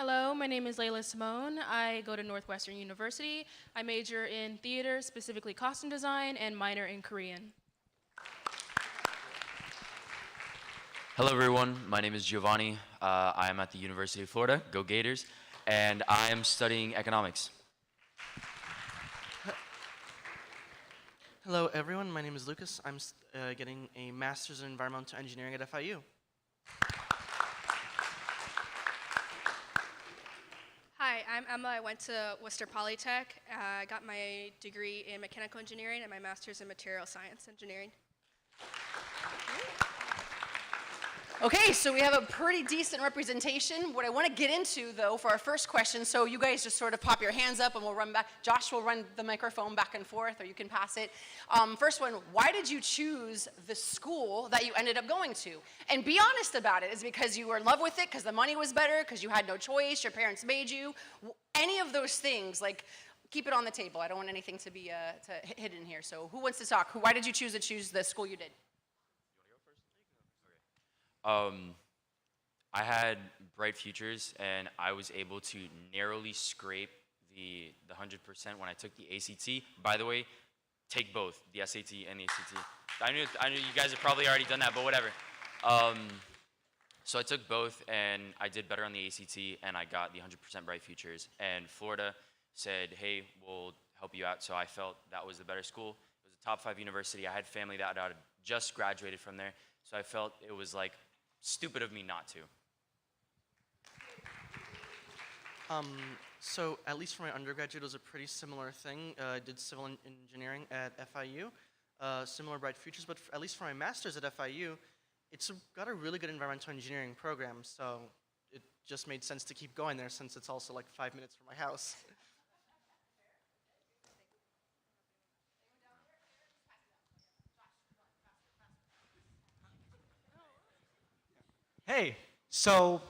Hello, my name is Layla Simone. I go to Northwestern University. I major in theater, specifically costume design, and minor in Korean. Hello everyone, my name is Giovanni. I am at the University of Florida, go Gators, and I am studying economics. Hello everyone, my name is Lucas. I'm getting a Master's in Environmental Engineering at FIU. Hi, I'm Emma. I went to Worcester Polytech. I got my degree in mechanical engineering and my master's in material science engineering. Okay, so we have a pretty decent representation. What I want to get into, though, for our first question, so you guys just sort of pop your hands up and we'll run back. Josh will run the microphone back and forth, or you can pass it. First one, why did you choose the school that you ended up going to? And be honest about it. Is it because you were in love with it, because the money was better, because you had no choice, your parents made you? Any of those things, like, keep it on the table. I don't want anything to be hidden here. So who wants to talk? Why did you choose the school you did? I had bright futures, and I was able to narrowly scrape the 100% when I took the ACT. By the way, take both, the SAT and the ACT. I knew you guys have probably already done that, but whatever. So I took both, and I did better on the ACT, and I got the 100% bright futures. And Florida said, hey, we'll help you out. So I felt that was the better school. It was a top 5 university. I had family that had just graduated from there. So I felt it was like stupid of me not to. So at least for my undergraduate, it was a pretty similar thing. I did civil engineering at FIU, similar bright futures, but at least for my master's at FIU, it's got a really good environmental engineering program, so it just made sense to keep going there since it's also like 5 minutes from my house. Hey, so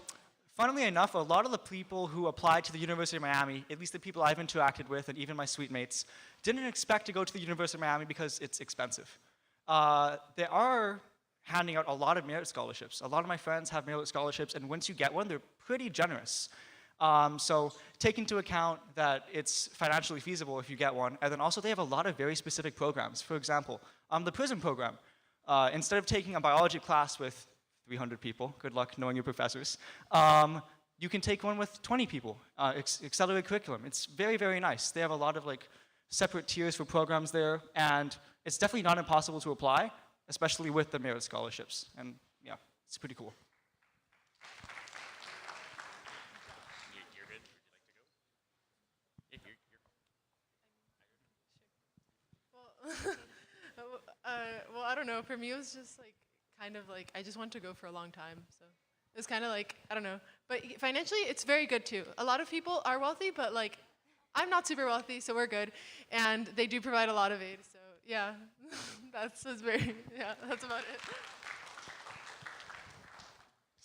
funnily enough, a lot of the people who applied to the University of Miami, at least the people I've interacted with and even my suite mates, didn't expect to go to the University of Miami because it's expensive. They are handing out a lot of merit scholarships. A lot of my friends have merit scholarships, and once you get one, they're pretty generous. So take into account that it's financially feasible if you get one, and then also they have a lot of very specific programs. For example, the PRISM program. Instead of taking a biology class with 300 people, good luck knowing your professors, you can take one with 20 people, accelerated curriculum. It's very, very nice. They have a lot of like separate tiers for programs there, and it's definitely not impossible to apply, especially with the merit scholarships. And yeah, it's pretty cool. You're good? Would you like to go? Well, I don't know. For me, it was just like kind of like I just wanted to go for a long time. So it was kind of like, I don't know. But financially, it's very good too. A lot of people are wealthy, but like I'm not super wealthy, so we're good. And they do provide a lot of aid. So yeah, that's about it.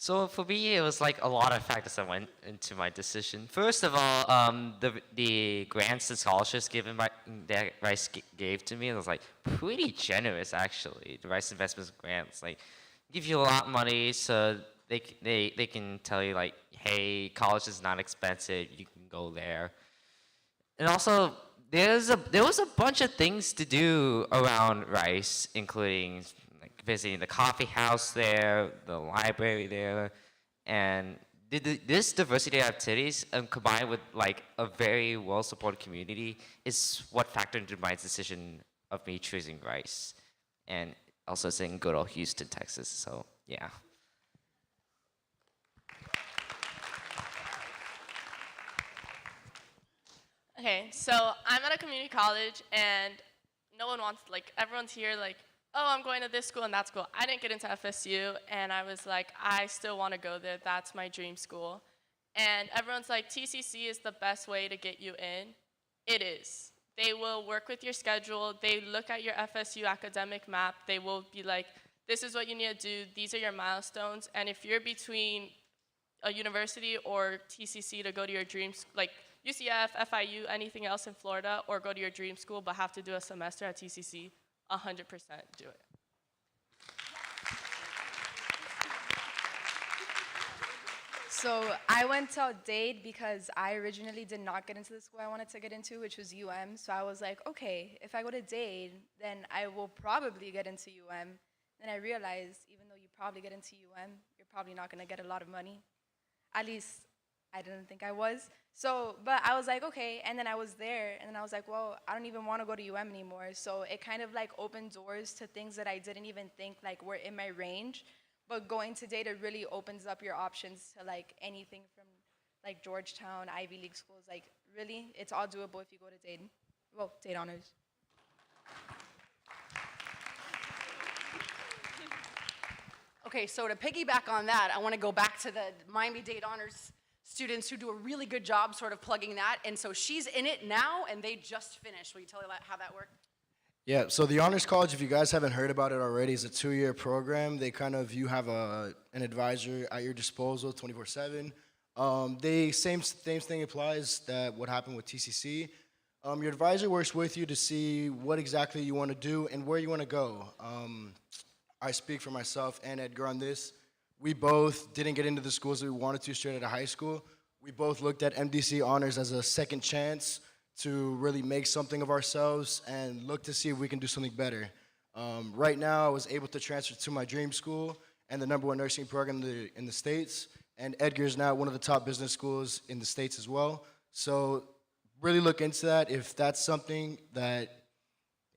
So for me, it was like a lot of factors that went into my decision. First of all, the grants and scholarships that Rice gave to me was like pretty generous actually. The Rice Investments grants like give you a lot of money, so they can tell you like, hey, college is not expensive, you can go there. And also there was a bunch of things to do around Rice, including visiting the coffee house there, the library there, and this diversity of activities combined with like a very well-supported community is what factored into my decision of me choosing Rice, and also it's in good old Houston, Texas. So yeah. Okay, so I'm at a community college, and no one wants, like, everyone's here, like, oh, I'm going to this school and that school. I didn't get into FSU, and I was like, I still want to go there. That's my dream school. And everyone's like, TCC is the best way to get you in. It is. They will work with your schedule. They look at your FSU academic map. They will be like, this is what you need to do. These are your milestones. And if you're between a university or TCC to go to your dreams, like UCF, FIU, anything else in Florida, or go to your dream school but have to do a semester at TCC, 100% do it. So I went to Dade because I originally did not get into the school I wanted to get into, which was UM. So I was like, okay, if I go to Dade, then I will probably get into UM. Then I realized, even though you probably get into UM, you're probably not going to get a lot of money. At least I didn't think I was. So, but I was like, okay, and then I was there, and then I was like, well, I don't even want to go to UM anymore. So it kind of like opened doors to things that I didn't even think like were in my range. But going to Dade really opens up your options to like anything from like Georgetown, Ivy League schools. Like really, it's all doable if you go to Dade. Well, Dade Honors. Okay, so to piggyback on that, I want to go back to the Miami-Dade Honors students who do a really good job sort of plugging that. And so she's in it now, and they just finished. Will you tell me how that worked? Yeah, so the Honors College, if you guys haven't heard about it already, is a 2-year program. They you have an advisor at your disposal 24/7. Same thing applies that what happened with TCC. Your advisor works with you to see what exactly you want to do and where you want to go. I speak for myself and Edgar on this. We both didn't get into the schools that we wanted to straight out of high school. We both looked at MDC Honors as a second chance to really make something of ourselves and look to see if we can do something better. Right now, I was able to transfer to my dream school and the #1 nursing program in the States, and Edgar is now one of the top business schools in the States as well. So really look into that if that's something that,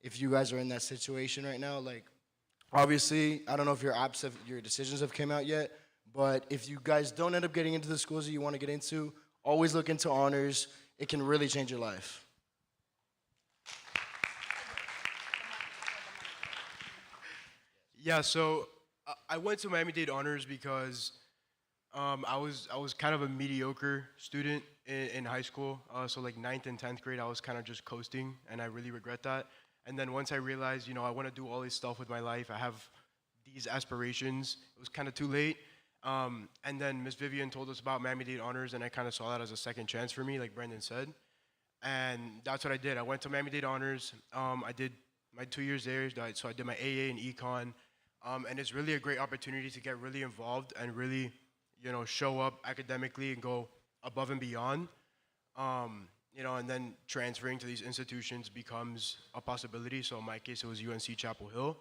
if you guys are in that situation right now, like, obviously, I don't know if your decisions have came out yet, but if you guys don't end up getting into the schools that you want to get into, always look into honors. It can really change your life. Yeah, so I went to Miami-Dade Honors because I was kind of a mediocre student in high school. So like 9th and 10th grade, I was kind of just coasting, and I really regret that. And then once I realized, I want to do all this stuff with my life, I have these aspirations, it was kind of too late. And then Miss Vivian told us about Miami-Dade Honors, and I kind of saw that as a second chance for me, like Brendan said. And that's what I did. I went to Miami-Dade Honors. I did my 2 years there, so I did my AA and Econ. And it's really a great opportunity to get really involved and really, show up academically and go above and beyond. And then transferring to these institutions becomes a possibility. So in my case, it was UNC Chapel Hill.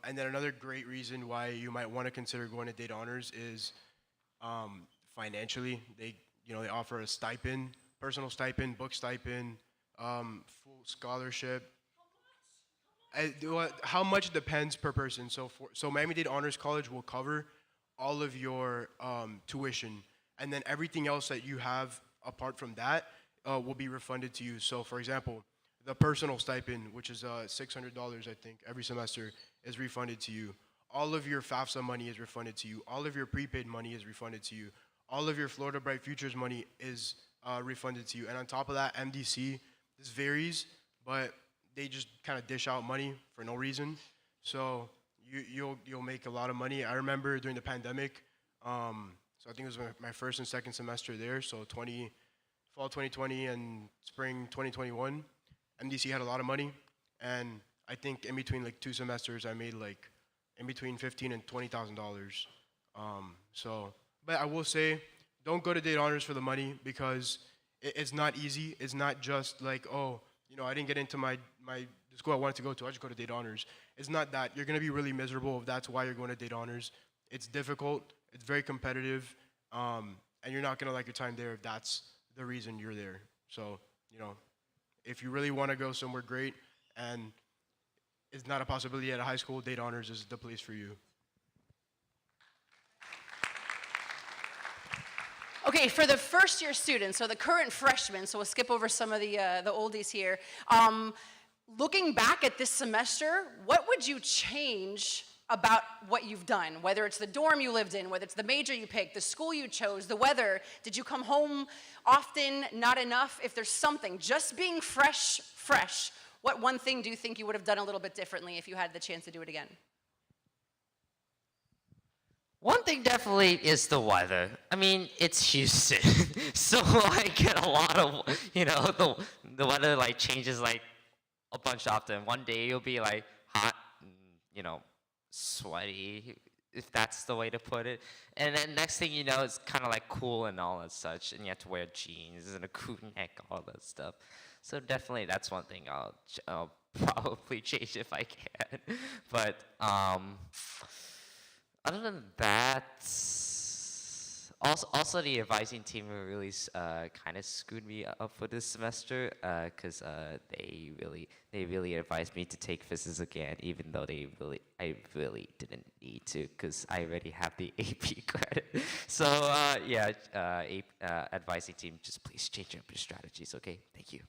And then another great reason why you might want to consider going to Dade Honors is financially. They offer a stipend, personal stipend, book stipend, full scholarship. How much depends per person. So Miami-Dade Honors College will cover all of your tuition, and then everything else that you have apart from that will be refunded to you. So for example, the personal stipend, which is $600, I think, every semester, is refunded to you. All of your FAFSA money is refunded to you. All of your prepaid money is refunded to you. All of your Florida Bright Futures money is refunded to you. And on top of that, MDC, this varies, but they just kind of dish out money for no reason. So you'll make a lot of money. I remember during the pandemic, so I think it was my first and second semester there, so fall 2020 and spring 2021, MDC had a lot of money, and I think in between like 2 semesters, I made like in between $15,000 and $20,000. But I will say, don't go to Dade Honors for the money, because it's not easy. It's not just like, oh, I didn't get into the school I wanted to go to, I just go to Dade Honors. It's not that. You're gonna be really miserable if that's why you're going to Dade Honors. It's difficult, it's very competitive, and you're not gonna like your time there if that's the reason you're there. So, if you really want to go somewhere great and it's not a possibility at a high school, Dade Honors is the place for you. Okay, for the first year students, so the current freshmen, so we'll skip over some of the oldies here. Looking back at this semester, what would you change about what you've done? Whether it's the dorm you lived in, whether it's the major you picked, the school you chose, the weather. Did you come home often, not enough? If there's something, just being fresh, what one thing do you think you would have done a little bit differently if you had the chance to do it again? One thing definitely is the weather. I mean, it's Houston, so I get a lot of, the weather like changes like a bunch often. One day you'll be like hot, sweaty. if that's the way to put it. And then next thing you know, it's kind of like cool and all that such, and you have to wear jeans and a crew neck, all that stuff. So definitely, that's one thing I'll probably change if I can. But other than that, also the advising team really kind of screwed me up for this semester because they really advised me to take physics again, even though I really didn't need to because I already have the AP credit. So yeah, advising team, just please change up your strategies, okay? Thank you.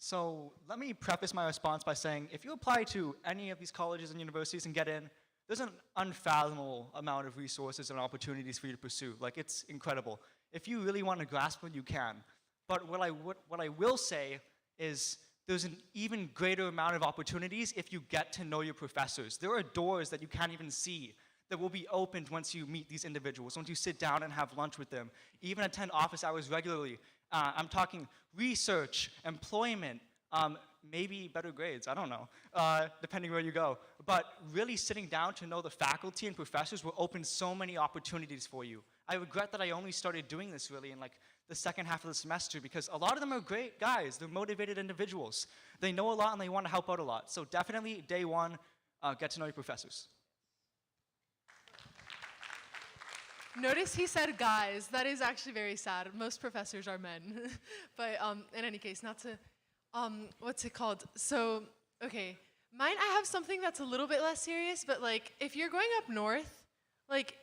So let me preface my response by saying, if you apply to any of these colleges and universities and get in, there's an unfathomable amount of resources and opportunities for you to pursue. Like, it's incredible. If you really want to grasp it, you can. But what I will say is there's an even greater amount of opportunities if you get to know your professors. There are doors that you can't even see that will be opened once you meet these individuals, once you sit down and have lunch with them, even attend office hours regularly. I'm talking research, employment, maybe better grades, I don't know, depending where you go. But really sitting down to know the faculty and professors will open so many opportunities for you. I regret that I only started doing this really in like the second half of the semester because a lot of them are great guys. They're motivated individuals. They know a lot and they want to help out a lot. So definitely day one, get to know your professors. Notice he said guys. That is actually very sad. Most professors are men. But in any case, not to, what's it called? So, okay, mine, I have something that's a little bit less serious, but like, if you're going up north, like,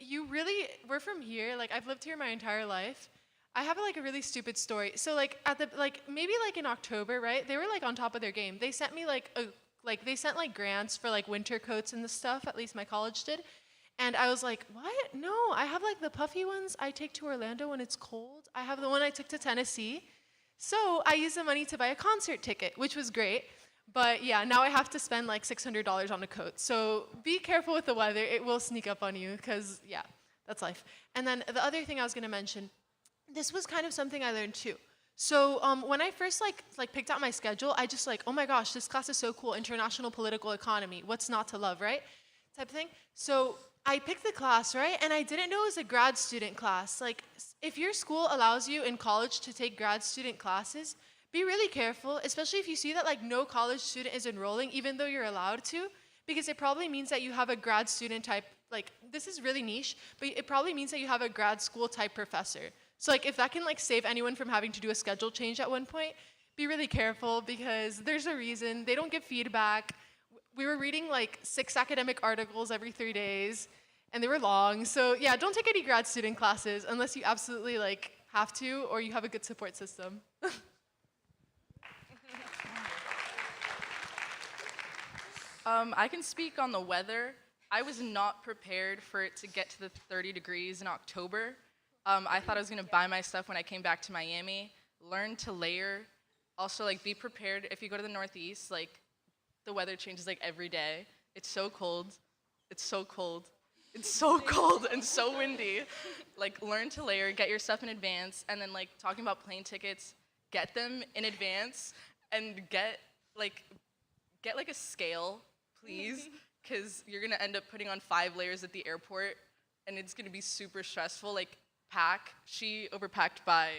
we're from here, like, I've lived here my entire life. I have like a really stupid story. So like, maybe like in October, right? They were like on top of their game. They sent me they sent like grants for like winter coats and the stuff, at least my college did. And I was like, what? No, I have like the puffy ones I take to Orlando when it's cold. I have the one I took to Tennessee. So I used the money to buy a concert ticket, which was great. But yeah, now I have to spend like $600 on a coat. So be careful with the weather. It will sneak up on you because, yeah, that's life. And then the other thing I was going to mention, this was kind of something I learned too. So when I first like picked out my schedule, I just like, oh my gosh, this class is so cool, international political economy. What's not to love, right? Type of thing. So I picked the class, right? And I didn't know it was a grad student class. Like, if your school allows you in college to take grad student classes, be really careful, especially if you see that like no college student is enrolling, even though you're allowed to, because it probably means that you have a grad student type, like, this is really niche, but it probably means that you have a grad school type professor. So like, if that can like save anyone from having to do a schedule change at one point, be really careful because there's a reason. They don't give feedback. We were reading like 6 academic articles every 3 days, and they were long. So yeah, don't take any grad student classes unless you absolutely like have to or you have a good support system. I can speak on the weather. I was not prepared for it to get to the 30 degrees in October. I thought I was gonna buy my stuff when I came back to Miami, learn to layer. Also, like, be prepared if you go to the Northeast, like, the weather changes like every day. It's so cold. It's so cold. It's so cold and so windy. Like, learn to layer, get your stuff in advance, and then like talking about plane tickets, get them in advance, and get like a scale, please, because you're gonna end up putting on 5 layers at the airport, and it's gonna be super stressful. Like, pack. She overpacked by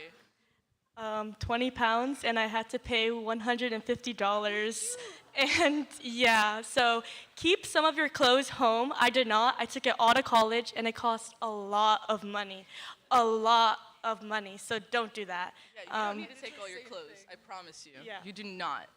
20 pounds, and I had to pay $150. And yeah, so keep some of your clothes home. I did not. I took it all to college, and it cost a lot of money. A lot of money, so don't do that. Yeah, you don't need to take all your clothes, I promise you. Yeah. You do not.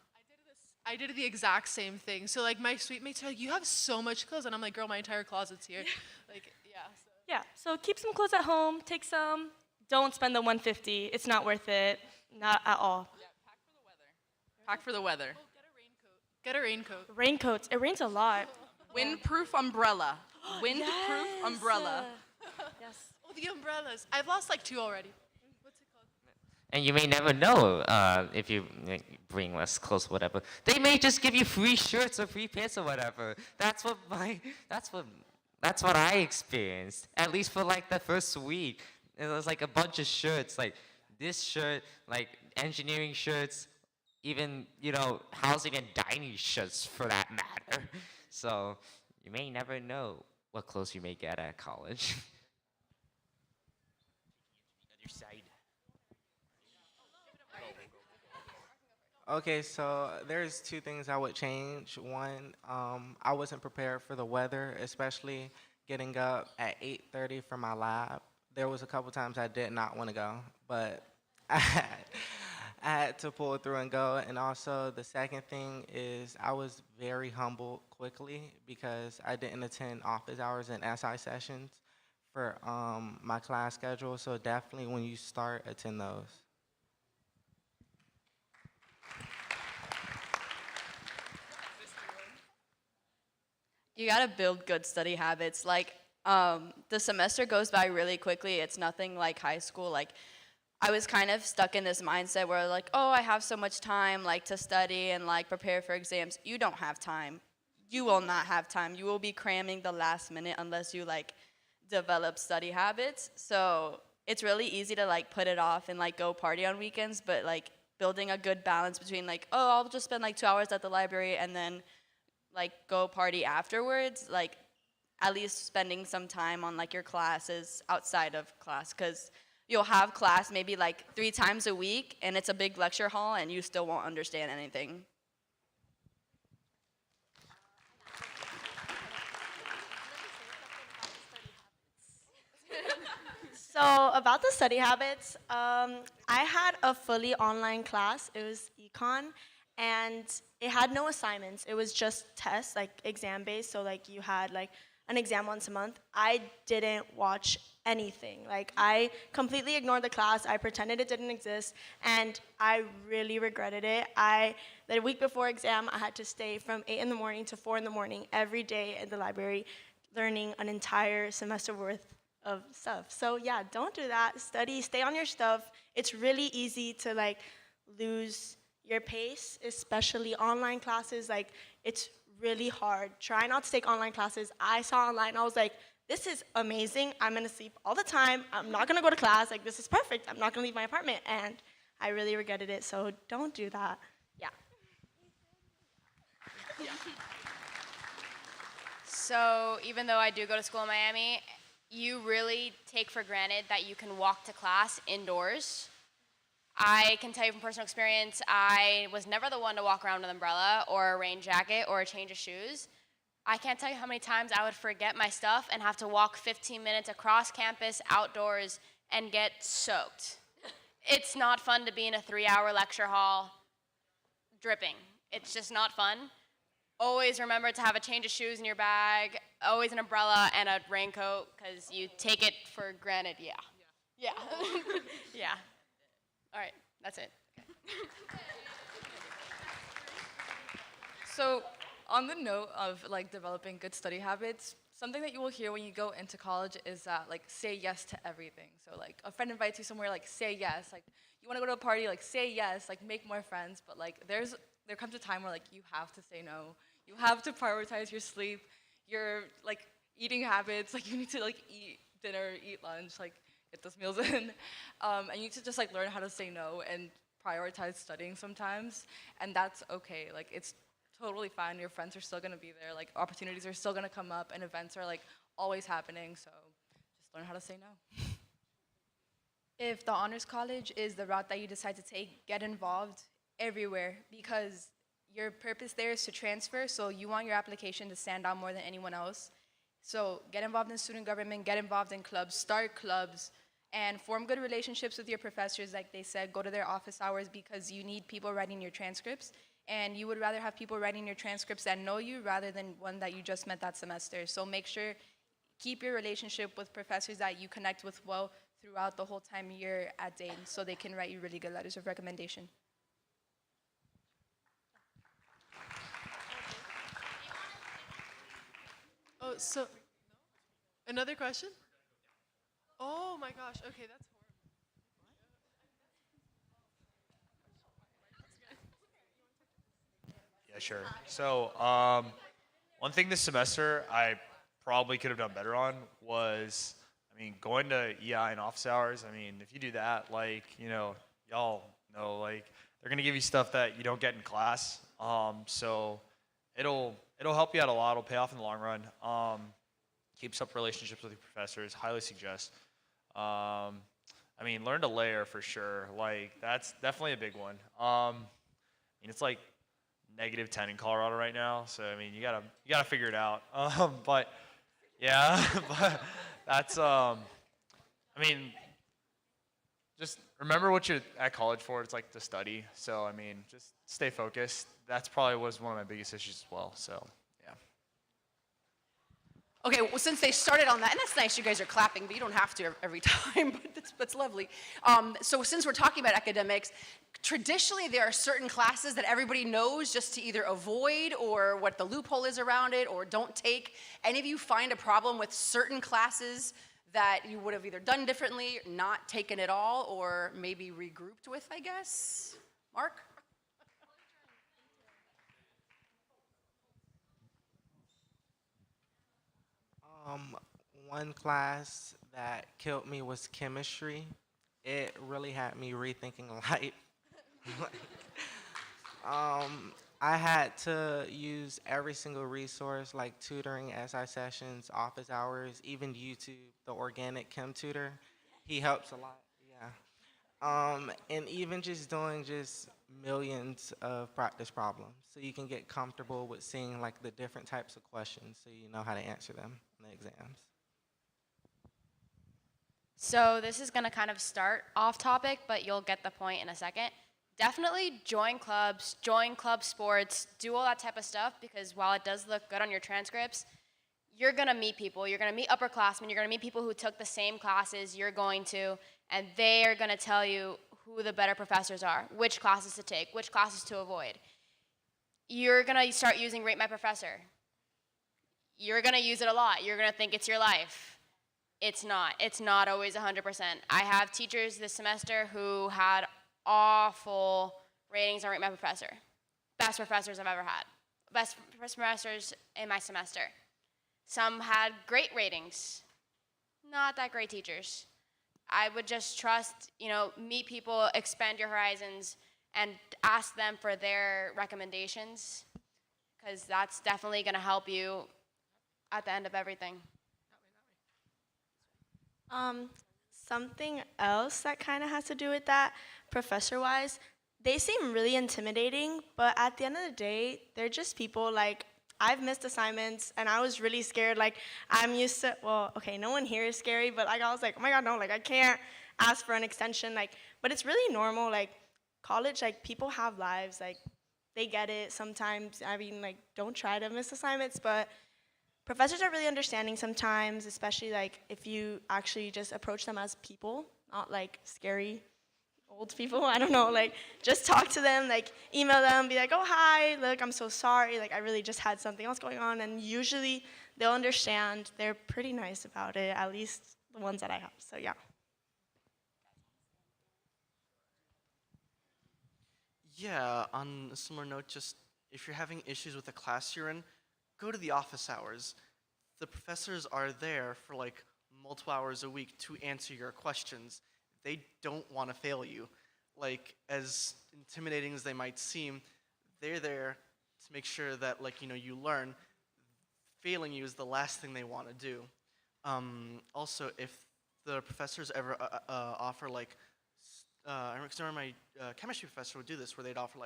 I did the exact same thing. So like my suite mates are like, you have so much clothes, and I'm like, girl, my entire closet's here. Like, yeah. So. Yeah, so keep some clothes at home, take some. Don't spend the $150. It's not worth it, not at all. Yeah, pack for the weather. Pack for the weather. Oh, get a raincoat. Raincoats, it rains a lot. Windproof umbrella. Windproof Yes. umbrella. Yes. Oh, the umbrellas. I've lost like 2 already. What's it called? And you may never know if you bring less clothes, whatever. They may just give you free shirts or free pants or whatever. That's what I experienced. At least for like the first week, it was like a bunch of shirts, like this shirt, like engineering shirts, even, housing and dining shifts for that matter. So you may never know what clothes you may get at college. Other side. Okay, so there's two things I would change. One, I wasn't prepared for the weather, especially getting up at 8:30 for my lab. There was a couple times I did not want to go, but I had to pull through and go. And also, the second thing is I was very humbled quickly because I didn't attend office hours and SI sessions for my class schedule. So definitely, when you start, attend those. You gotta build good study habits. Like, the semester goes by really quickly. It's nothing like high school. Like, I was kind of stuck in this mindset where like, oh, I have so much time like to study and like prepare for exams. You don't have time. You will not have time. You will be cramming the last minute unless you like develop study habits. So it's really easy to like put it off and like go party on weekends, but like building a good balance between like, oh, I'll just spend like 2 hours at the library and then like go party afterwards, like at least spending some time on like your classes outside of class, because you'll have class maybe like 3 times a week and it's a big lecture hall and you still won't understand anything. So about the study habits, I had a fully online class. It was econ, and it had no assignments. It was just tests, like exam based. So like you had like an exam once a month. I didn't watch anything. Like I completely ignored the class. I pretended it didn't exist, and I really regretted it. The week before exam, I had to stay from 8 in the morning to 4 in the morning every day in the library, learning an entire semester worth of stuff. So yeah, don't do that. Study, stay on your stuff. It's really easy to like lose your pace, especially online classes. Like it's really hard. Try not to take online classes. I saw online, I was like, this is amazing. I'm gonna sleep all the time. I'm not gonna go to class. Like this is perfect. I'm not gonna leave my apartment. And I really regretted it. So don't do that. Yeah. So even though I do go to school in Miami, you really take for granted that you can walk to class indoors. I can tell you from personal experience, I was never the one to walk around with an umbrella or a rain jacket or a change of shoes. I can't tell you how many times I would forget my stuff and have to walk 15 minutes across campus, outdoors, and get soaked. It's not fun to be in a 3-hour lecture hall dripping. It's just not fun. Always remember to have a change of shoes in your bag, always an umbrella and a raincoat, because you take it for granted, yeah. Yeah. Yeah. All right, that's it. Okay. So on the note of like developing good study habits, something that you will hear when you go into college is that like say yes to everything. So like a friend invites you somewhere, like say yes. Like you want to go to a party, like say yes, like make more friends. But like there comes a time where like you have to say no. You have to prioritize your sleep, your like eating habits. Like you need to like eat dinner, eat lunch, like get those meals in, and you need to just like learn how to say no and prioritize studying sometimes. And that's okay. Like it's totally fine. Your friends are still gonna be there. Like opportunities are still gonna come up, and events are like always happening. So just learn how to say no. If the honors college is the route that you decide to take, get involved everywhere, because your purpose there is to transfer, so you want your application to stand out more than anyone else. So get involved in student government, get involved in clubs, start clubs, and form good relationships with your professors. Like they said, go to their office hours, because you need people writing your transcripts, and you would rather have people writing your transcripts that know you rather than one that you just met that semester. So make sure, keep your relationship with professors that you connect with well throughout the whole time you're at Dayton, so they can write you really good letters of recommendation. Oh, so another question? Oh my gosh. Okay, that's Yeah, sure. So, one thing this semester I probably could have done better on was, I mean, going to EI and office hours. I mean, if you do that, like, y'all know, like, they're gonna give you stuff that you don't get in class. So it'll help you out a lot. It'll pay off in the long run. Keeps up relationships with your professors. Highly suggest. I mean, learn to layer for sure. Like that's definitely a big one. I mean, it's like -10 in Colorado right now, so I mean, you gotta figure it out. But yeah, but that's I mean, just remember what you're at college for. It's like to study. So I mean, just stay focused. That's probably was one of my biggest issues as well. So yeah. Okay, well, since they started on that, and that's nice, you guys are clapping, but you don't have to every time, but that's lovely. So since we're talking about academics, traditionally there are certain classes that everybody knows just to either avoid or what the loophole is around it or don't take. Any of you find a problem with certain classes that you would have either done differently, not taken at all, or maybe regrouped with, I guess? Mark? One class that killed me was chemistry. It really had me rethinking life. I had to use every single resource like tutoring, SI sessions, office hours, even YouTube, the organic chem tutor. He helps a lot, yeah. And even just doing just millions of practice problems so you can get comfortable with seeing like the different types of questions so you know how to answer them in the exams. So this is going to kind of start off topic, but you'll get the point in a second. Definitely join clubs, join club sports, do all that type of stuff, because while it does look good on your transcripts, you're going to meet people. You're going to meet upperclassmen. You're going to meet people who took the same classes you're going to, and they are going to tell you who the better professors are, which classes to take, which classes to avoid. You're going to start using Rate My Professor. You're going to use it a lot. You're going to think it's your life. It's not. It's not always 100%. I have teachers this semester who had awful ratings on Rate My Professor. Best professors I've ever had. Best professors in my semester. Some had great ratings. Not that great teachers. I would just trust, meet people, expand your horizons, and ask them for their recommendations, because that's definitely going to help you at the end of everything. Something else that kind of has to do with that, professor-wise, they seem really intimidating, but at the end of the day, they're just people. Like, I've missed assignments, and I was really scared. Like, I'm used to, well, okay, no one here is scary, but like, I was like, oh my God, no, like, I can't ask for an extension. Like, but it's really normal. Like, college, like, people have lives. Like, they get it sometimes. I mean, like, don't try to miss assignments, but professors are really understanding sometimes, especially like if you actually just approach them as people, not like scary old people. I don't know, like just talk to them, like email them, be like, oh hi, look, I'm so sorry, like I really just had something else going on, and usually they'll understand. They're pretty nice about it, at least the ones that I have. So yeah. Yeah, on a similar note, just if you're having issues with the class you're in, go to the office hours. The professors are there for like multiple hours a week to answer your questions. They don't want to fail you. Like, as intimidating as they might seem, they're there to make sure that you learn. Failing you is the last thing they want to do. Also, if the professors ever offer I remember my chemistry professor would do this, where they'd offer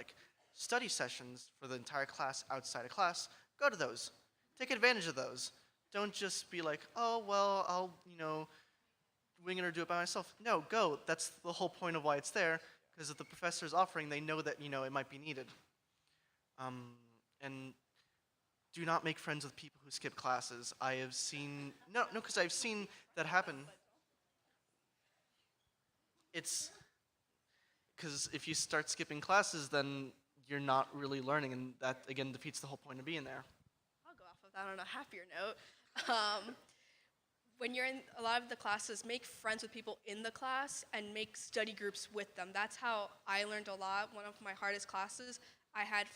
study sessions for the entire class outside of class. Go to those. Take advantage of those. Don't just be like, oh, well, I'll, wing it or do it by myself. No, go. That's the whole point of why it's there, because if the professor is offering, they know that, it might be needed. And do not make friends with people who skip classes. I have seen, because I've seen that happen. It's, because if you start skipping classes, then you're not really learning, and that, again, defeats the whole point of being there. I'll go off of that on a happier note. When you're in a lot of the classes, make friends with people in the class and make study groups with them. That's how I learned a lot. One of my hardest classes, I had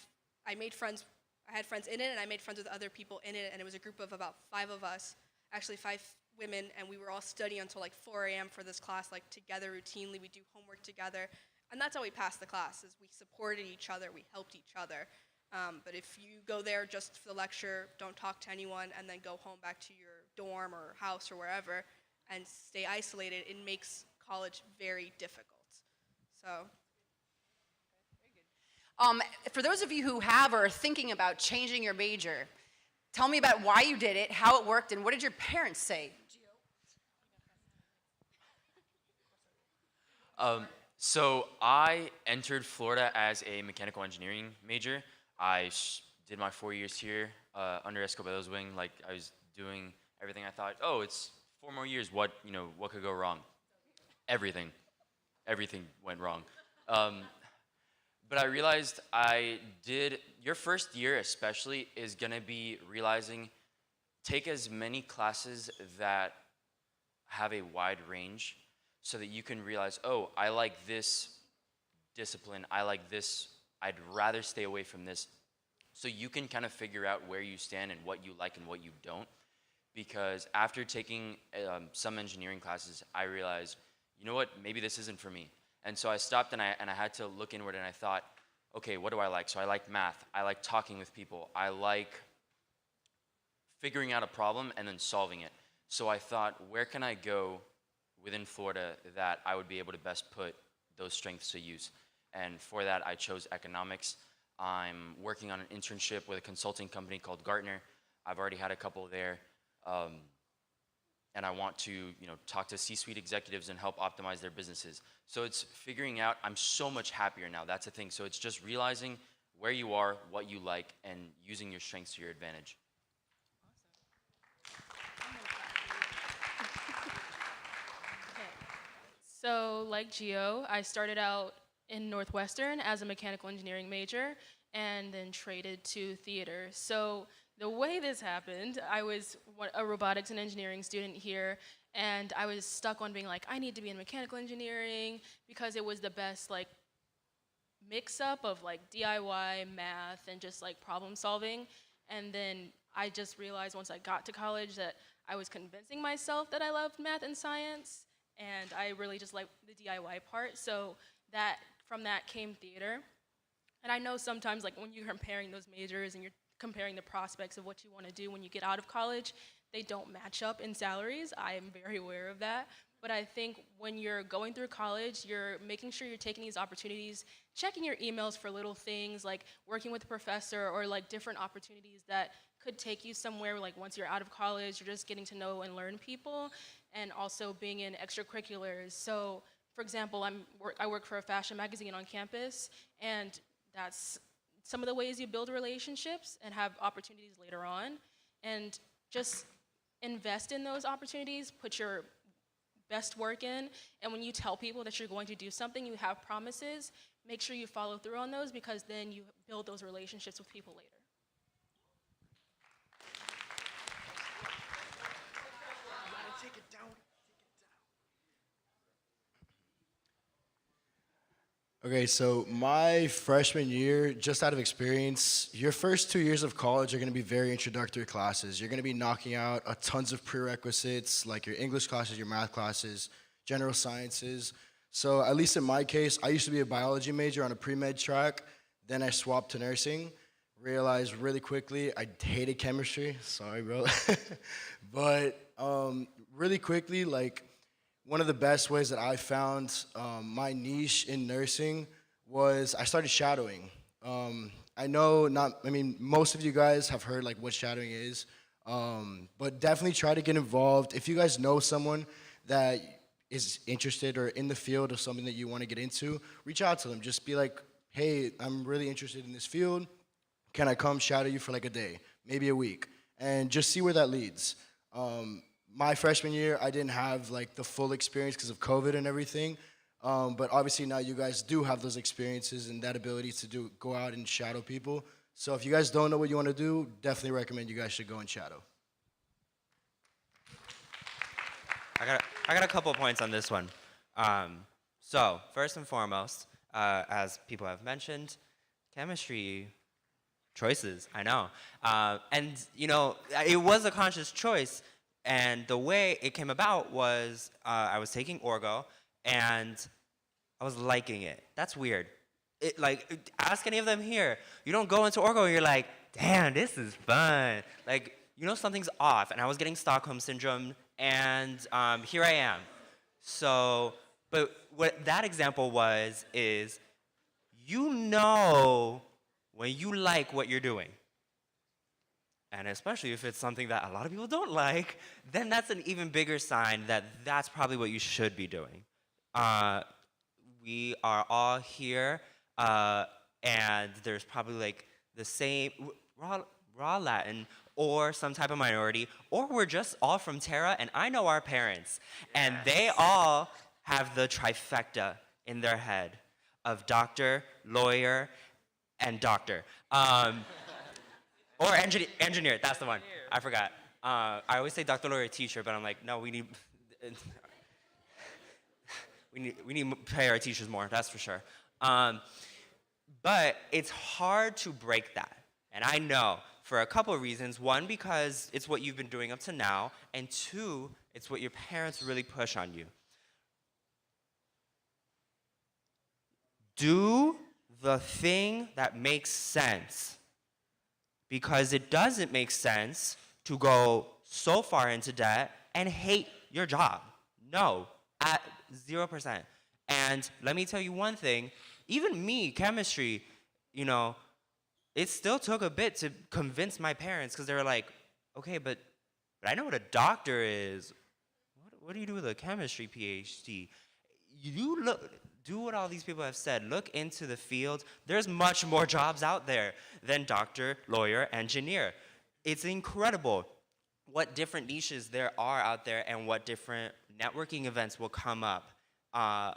friends in it, and I made friends with other people in it, and it was a group of about 5 of us, actually 5 women, and we were all studying until 4 a.m. for this class, together routinely. We do homework together. And that's how we passed the class, is we supported each other, we helped each other. But if you go there just for the lecture, don't talk to anyone, and then go home back to your dorm or house or wherever and stay isolated, it makes college very difficult. So For those of you who have or are thinking about changing your major, tell me about why you did it, how it worked, and what did your parents say? So I entered Florida as a mechanical engineering major. I did my 4 years here under Escobedo's wing. Like, I was doing everything. I thought, oh, it's 4 more years. What could go wrong? Everything went wrong. But I realized your first year especially is gonna be realizing, take as many classes that have a wide range so that you can realize, oh, I like this discipline, I like this, I'd rather stay away from this. So you can kind of figure out where you stand and what you like and what you don't. Because after taking some engineering classes, I realized, you know what, maybe this isn't for me. And so I stopped and I had to look inward, and I thought, okay, what do I like? So I like math, I like talking with people, I like figuring out a problem and then solving it. So I thought, where can I go within Florida that I would be able to best put those strengths to use? And for that, I chose economics. I'm working on an internship with a consulting company called Gartner. I've already had a couple there. And I want to, talk to C-suite executives and help optimize their businesses. So it's figuring out, I'm so much happier now, that's the thing. So it's just realizing where you are, what you like, and using your strengths to your advantage. So, like Gio, I started out in Northwestern as a mechanical engineering major and then traded to theater. So, the way this happened, I was a robotics and engineering student here, and I was stuck on being like, I need to be in mechanical engineering because it was the best mix-up of DIY, math, and just problem solving. And then I just realized once I got to college that I was convincing myself that I loved math and science, and I really just liked the DIY part. So from that came theater. And I know sometimes when you're comparing those majors and you're comparing the prospects of what you want to do when you get out of college, they don't match up in salaries. I am very aware of that. But I think when you're going through college, you're making sure you're taking these opportunities, checking your emails for little things like working with a professor or different opportunities that could take you somewhere once you're out of college, you're just getting to know and learn people, and also being in extracurriculars. So, for example, I work for a fashion magazine on campus, and that's some of the ways you build relationships and have opportunities later on. And just invest in those opportunities, put your best work in, and when you tell people that you're going to do something, you have promises, make sure you follow through on those, because then you build those relationships with people later. Okay, so my freshman year, just out of experience, your first 2 years of college are going to be very introductory classes. You're going to be knocking out tons of prerequisites, like your English classes, your math classes, general sciences. So at least in my case, I used to be a biology major on a pre-med track. Then I swapped to nursing. Realized really quickly I hated chemistry. Sorry, bro. But really quickly, one of the best ways that I found my niche in nursing was I started shadowing. I know most of you guys have heard what shadowing is, but definitely try to get involved. If you guys know someone that is interested or in the field of something that you want to get into, reach out to them. Just be like, hey, I'm really interested in this field. Can I come shadow you for a day, maybe a week, and just see where that leads. My freshman year, I didn't have the full experience because of COVID and everything, but obviously now you guys do have those experiences and that ability to go out and shadow people. So if you guys don't know what you want to do, definitely recommend you guys should go and shadow. I got a couple points on this one. So first and foremost, as people have mentioned, chemistry choices, I know. And it was a conscious choice. And the way it came about was I was taking Orgo, and I was liking it. That's weird. Ask any of them here. You don't go into Orgo and you're like, damn, this is fun. Like, you know something's off. And I was getting Stockholm Syndrome, and here I am. So, but what that example is you know when you like what you're doing. And especially if it's something that a lot of people don't like, then that's an even bigger sign that that's probably what you should be doing. We are all here, and there's probably like the same, raw Latin, or some type of minority, or we're just all from TERRA, and I know our parents, and they all have the trifecta in their head of doctor, lawyer, and doctor. Or engineer, that's the one. I forgot. I always say doctor, lawyer, teacher, but I'm like, no, we need to pay our teachers more, that's for sure. But it's hard to break that. And I know for a couple of reasons. One, because it's what you've been doing up to now. And two, it's what your parents really push on you. Do the thing that makes sense. Because it doesn't make sense to go so far into debt and hate your job. No, at 0%. And let me tell you one thing, even me, chemistry, you know, it still took a bit to convince my parents because they were like, okay, but I know what a doctor is. What do you do with a chemistry PhD? You do what all these people have said. Look into the field. There's much more jobs out there than doctor, lawyer, engineer. It's incredible what different niches there are out there and what different networking events will come up.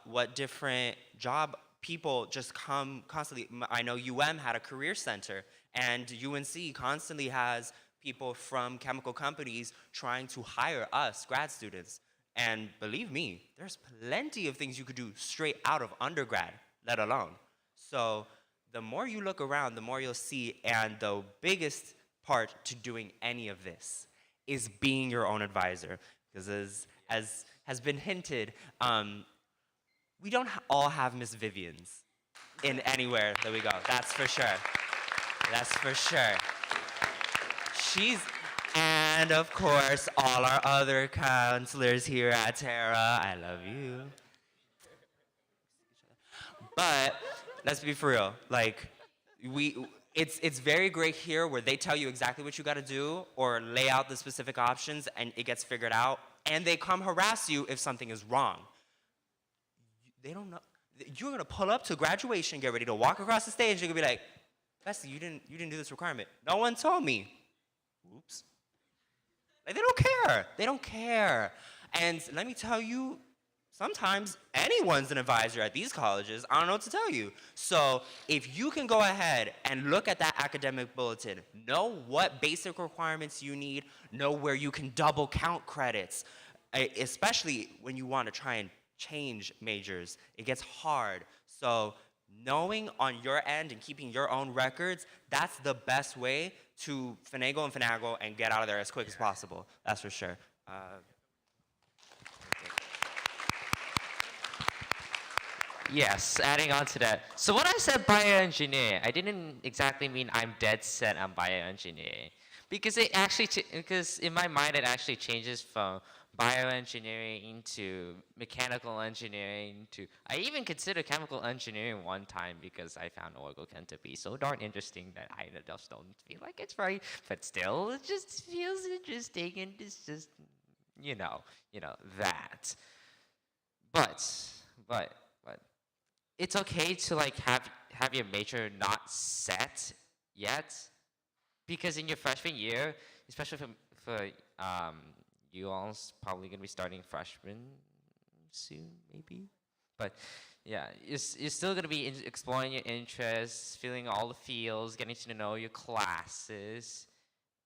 What different job people just come constantly. I know UM had a career center, and UNC constantly has people from chemical companies trying to hire us, grad students. And believe me, there's plenty of things you could do straight out of undergrad, let alone. So the more you look around, the more you'll see, and the biggest part to doing any of this is being your own advisor. Because as has been hinted, we don't all have Miss Vivians in anywhere that we go. That's for sure. That's for sure. And of course, all our other counselors here at TERRA, I love you. But let's be for real. Like, it's very great here where they tell you exactly what you got to do or lay out the specific options and it gets figured out. And they come harass you if something is wrong. They don't know. You're gonna pull up to graduation, get ready to walk across the stage, and you're gonna be like, Bessie, you didn't do this requirement. No one told me. Oops. Like, they don't care. They don't care. And let me tell you, sometimes anyone's an advisor at these colleges. I don't know what to tell you. So if you can go ahead and look at that academic bulletin, know what basic requirements you need, know where you can double count credits, especially when you want to try and change majors. It gets hard. So knowing on your end and keeping your own records, that's the best way to finagle and finagle and get out of there as quick as possible. That's for sure. Yes, adding on to that. So when I said bioengineer, I didn't exactly mean I'm dead set on bioengineering. Because because in my mind it actually changes from bioengineering to mechanical engineering to, I even considered chemical engineering one time because I found orgochem to be so darn interesting that I just don't feel like it's right, but still it just feels interesting and it's just, you know that. But it's okay to like have your major not set yet, because in your freshman year, especially for you all's probably gonna be starting freshman soon, maybe. But yeah, you're still gonna be exploring your interests, feeling all the feels, getting to know your classes,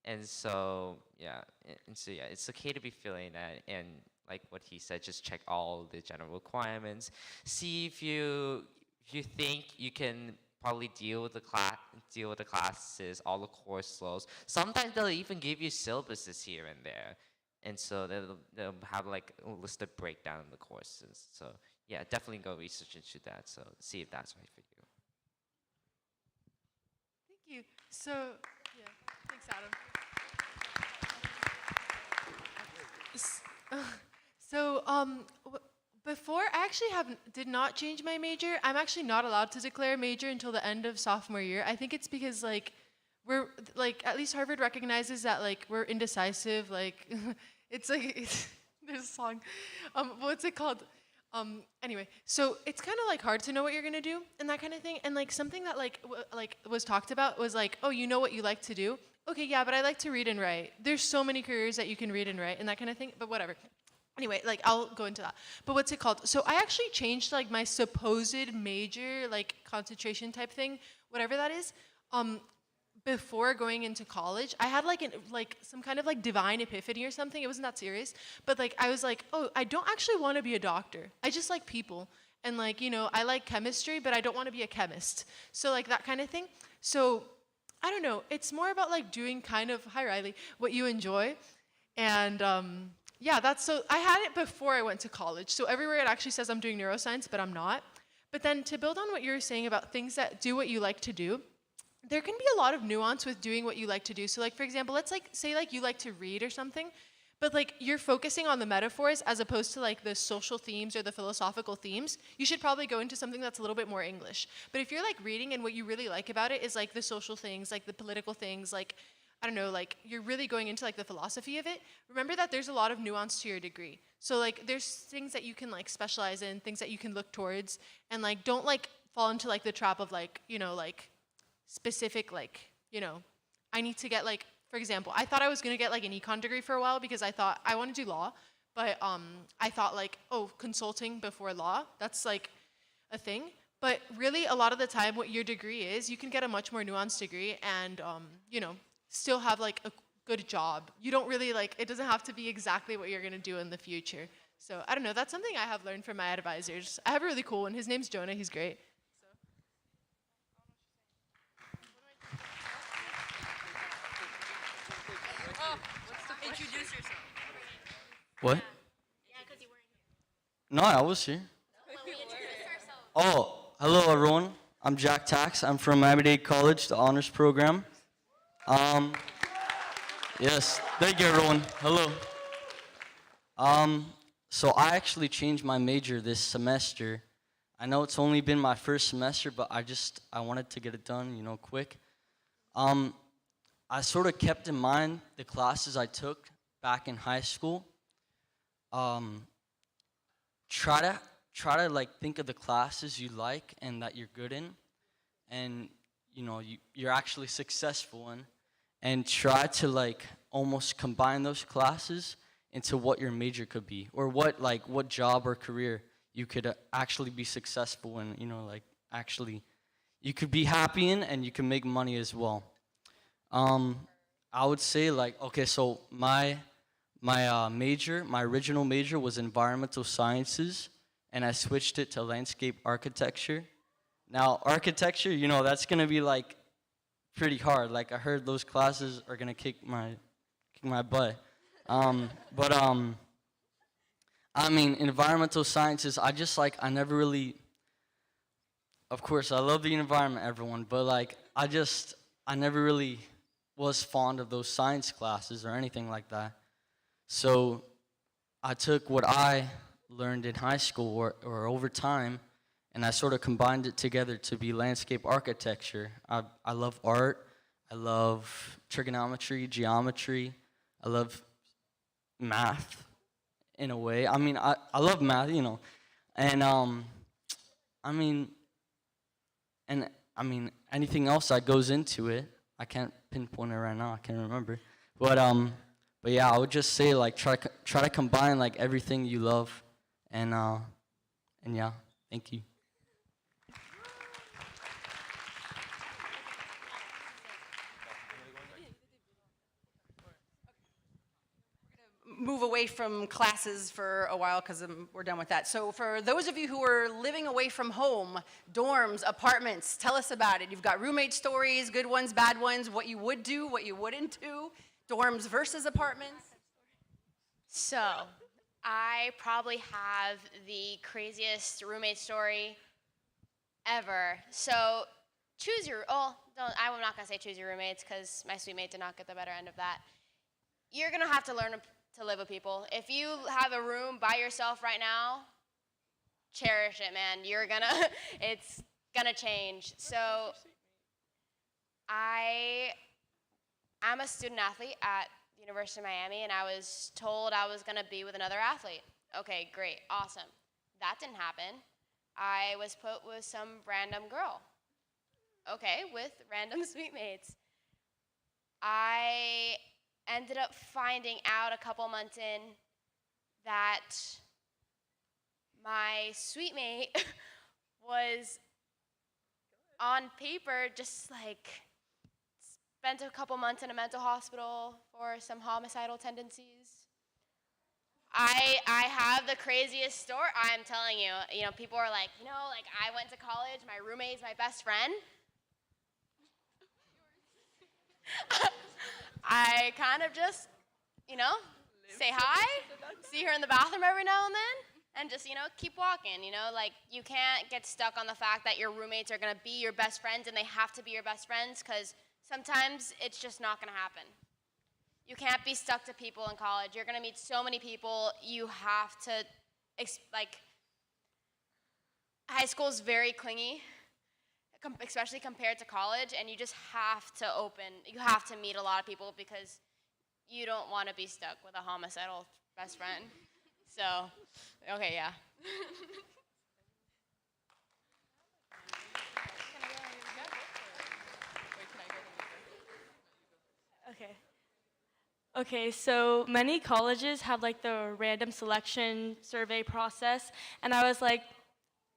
and so yeah, it's okay to be feeling that. And like what he said, just check all the general requirements, see if you think you can probably deal with the classes, all the course loads. Sometimes they'll even give you syllabuses here and there. And so they'll have like a listed breakdown of the courses. So yeah, definitely go research into that. So see if that's right for you. Thank you. So, yeah, thanks, Adam. So, before I actually did not change my major. I'm actually not allowed to declare a major until the end of sophomore year. I think it's because like we're like at least Harvard recognizes that like we're indecisive. Like it's like there's a song. What's it called? Anyway, so it's kind of like hard to know what you're gonna do and that kind of thing. And like something that like was talked about was like, oh, you know what you like to do? Okay, yeah, but I like to read and write. There's so many careers that you can read and write and that kind of thing. But whatever. Anyway, like I'll go into that. But what's it called? So I actually changed like my supposed major, like concentration type thing, whatever that is. Before going into college, I had like some kind of like divine epiphany or something. It wasn't that serious, but like I was like, oh, I don't actually want to be a doctor. I just like people, and like I like chemistry, but I don't want to be a chemist. So like that kind of thing. So I don't know. It's more about like doing kind of hi Riley, what you enjoy, and yeah, that's so. I had it before I went to college. So everywhere it actually says I'm doing neuroscience, but I'm not. But then to build on what you were saying about things that do what you like to do. There can be a lot of nuance with doing what you like to do. So like, for example, let's like say like you like to read or something, but like you're focusing on the metaphors as opposed to like the social themes or the philosophical themes. You should probably go into something that's a little bit more English. But if you're like reading and what you really like about it is like the social things, like the political things, like, I don't know, like you're really going into like the philosophy of it, remember that there's a lot of nuance to your degree. So like there's things that you can like specialize in, things that you can look towards, and like don't like fall into like the trap of like, like specific, like, I need to get like, for example, I thought I was gonna get like an econ degree for a while because I thought I want to do law, but I thought like, oh, consulting before law, that's like a thing. But really, a lot of the time, what your degree is, you can get a much more nuanced degree and, still have like a good job. You don't really like, it doesn't have to be exactly what you're gonna do in the future. So I don't know, that's something I have learned from my advisors. I have a really cool one. His name's Jonah, he's great. Introduce yourself. What? No, I was here. Oh, hello everyone. I'm Jack Tax. I'm from Miami-Dade College, the honors program. Yes, thank you everyone. Hello. So I actually changed my major this semester. I know it's only been my first semester, but I wanted to get it done, quick. I sort of kept in mind the classes I took back in high school. Try to like think of the classes you like and that you're good in, and you're actually successful in, and try to like almost combine those classes into what your major could be, or what job or career you could actually be successful in. Like actually you could be happy in, and you can make money as well. I would say like, okay, so my original major was environmental sciences, and I switched it to landscape architecture. Now, architecture, that's gonna be like pretty hard. Like I heard those classes are gonna kick my butt. I mean, environmental sciences, I never really, of course, I love the environment, everyone, but like, I never really was fond of those science classes or anything like that. So I took what I learned in high school or over time, and I sort of combined it together to be landscape architecture. I love art, I love trigonometry, geometry, I love math in a way. I mean, I love math, and anything else that goes into it, I can't pinpoint it right now. I can't remember, but yeah, I would just say like try to combine like everything you love, and yeah, thank you. Move away from classes for a while because we're done with that. So for those of you who are living away from home, dorms, apartments, tell us about it. You've got roommate stories, good ones, bad ones, what you would do, what you wouldn't do, dorms versus apartments. So, I probably have the craziest roommate story ever. So choose your, I'm not gonna say choose your roommates because my sweet mate did not get the better end of that. You're gonna have to learn to live with people. If you have a room by yourself right now, cherish it, man. It's gonna change. So I'm a student athlete at the University of Miami, and I was told I was gonna be with another athlete. Okay, great, awesome. That didn't happen. I was put with some random girl. Okay, with random sweet mates. I ended up finding out a couple months in that my sweet mate was on paper just like spent a couple months in a mental hospital for some homicidal tendencies. I have the craziest story. I'm telling you, people are like, like I went to college, my roommate's my best friend. I kind of just, say hi, see her in the bathroom every now and then, and just, keep walking, like you can't get stuck on the fact that your roommates are gonna be your best friends and they have to be your best friends, because sometimes it's just not gonna happen. You can't be stuck to people in college. You're gonna meet so many people. You have to, high school is very clingy, especially compared to college, and you just have to meet a lot of people because you don't want to be stuck with a homicidal best friend. So, okay, yeah. Okay. Okay, so many colleges have like the random selection survey process, and I was like,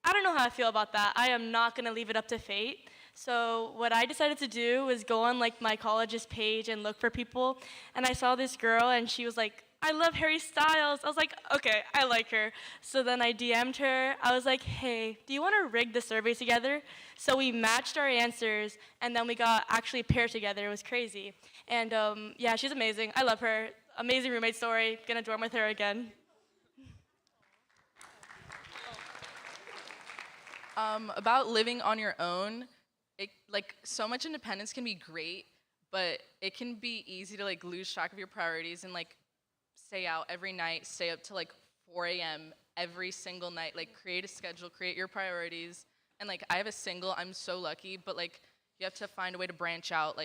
I don't know how I feel about that. I am not gonna leave it up to fate. So what I decided to do was go on like my college's page and look for people, and I saw this girl, and she was like, I love Harry Styles. I was like, okay, I like her. So then I DM'd her. I was like, hey, do you want to rig the survey together? So we matched our answers, and then we got actually paired together. It was crazy. And yeah, she's amazing. I love her. Amazing roommate story. Gonna dorm with her again. About living on your own, so much independence can be great, but it can be easy to lose track of your priorities and stay out every night, stay up till 4 a.m. every single night, create a schedule, create your priorities. And I have a single, I'm so lucky, but you have to find a way to branch out,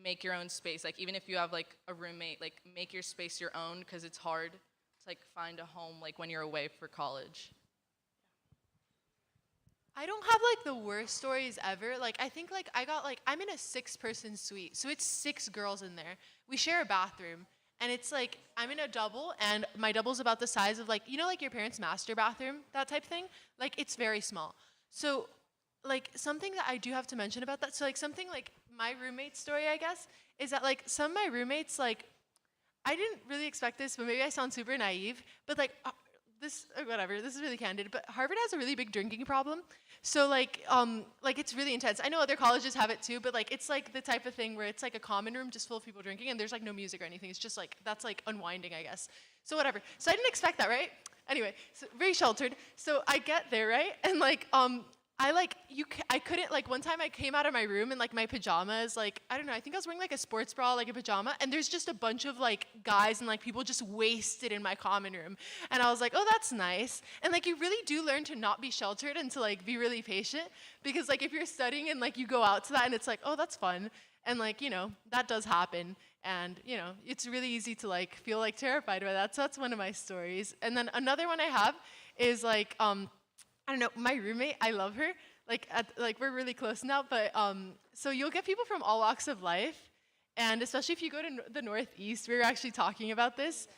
make your own space. Even if you have a roommate, make your space your own, because it's hard to find a home when you're away for college. I don't have the worst stories ever. I think I'm in a 6-person suite, so it's 6 girls in there. We share a bathroom, and it's I'm in a double, and my double's about the size of your parents' master bathroom, that type thing. It's very small. So something that I do have to mention about that, so something my roommate story, I guess, is that some of my roommates I didn't really expect this, but maybe I sound super naive, but whatever, this is really candid, but Harvard has a really big drinking problem. So it's really intense. I know other colleges have it too, but it's the type of thing where it's a common room just full of people drinking, and there's no music or anything. It's just that's unwinding, I guess. So whatever. So I didn't expect that, right? Anyway, so very sheltered. So I get there, right? And I couldn't, one time I came out of my room in my pajamas, I don't know, I think I was wearing a sports bra, a pajama, and there's just a bunch of guys and people just wasted in my common room. And I was like, oh, that's nice. And you really do learn to not be sheltered and to be really patient, because if you're studying and you go out to that and it's oh, that's fun. And that does happen. And it's really easy to feel terrified by that. So that's one of my stories. And then another one I have is I don't know, my roommate, I love her. We're really close now, but so you'll get people from all walks of life, and especially if you go to the Northeast, we were actually talking about this.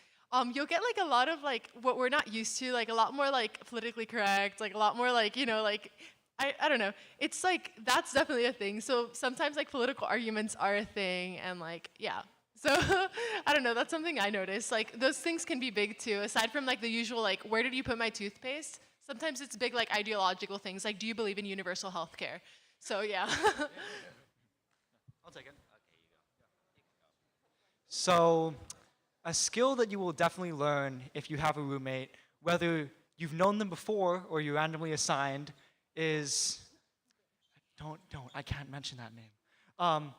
You'll get a lot of what we're not used to, a lot more politically correct, a lot more I don't know. It's that's definitely a thing. So sometimes political arguments are a thing, and yeah. So I don't know. That's something I noticed. Those things can be big too. Aside from the usual where did you put my toothpaste? Sometimes it's big ideological things, do you believe in universal health care? So yeah. I'll take it. So a skill that you will definitely learn if you have a roommate, whether you've known them before or you're randomly assigned, is, I can't mention that name.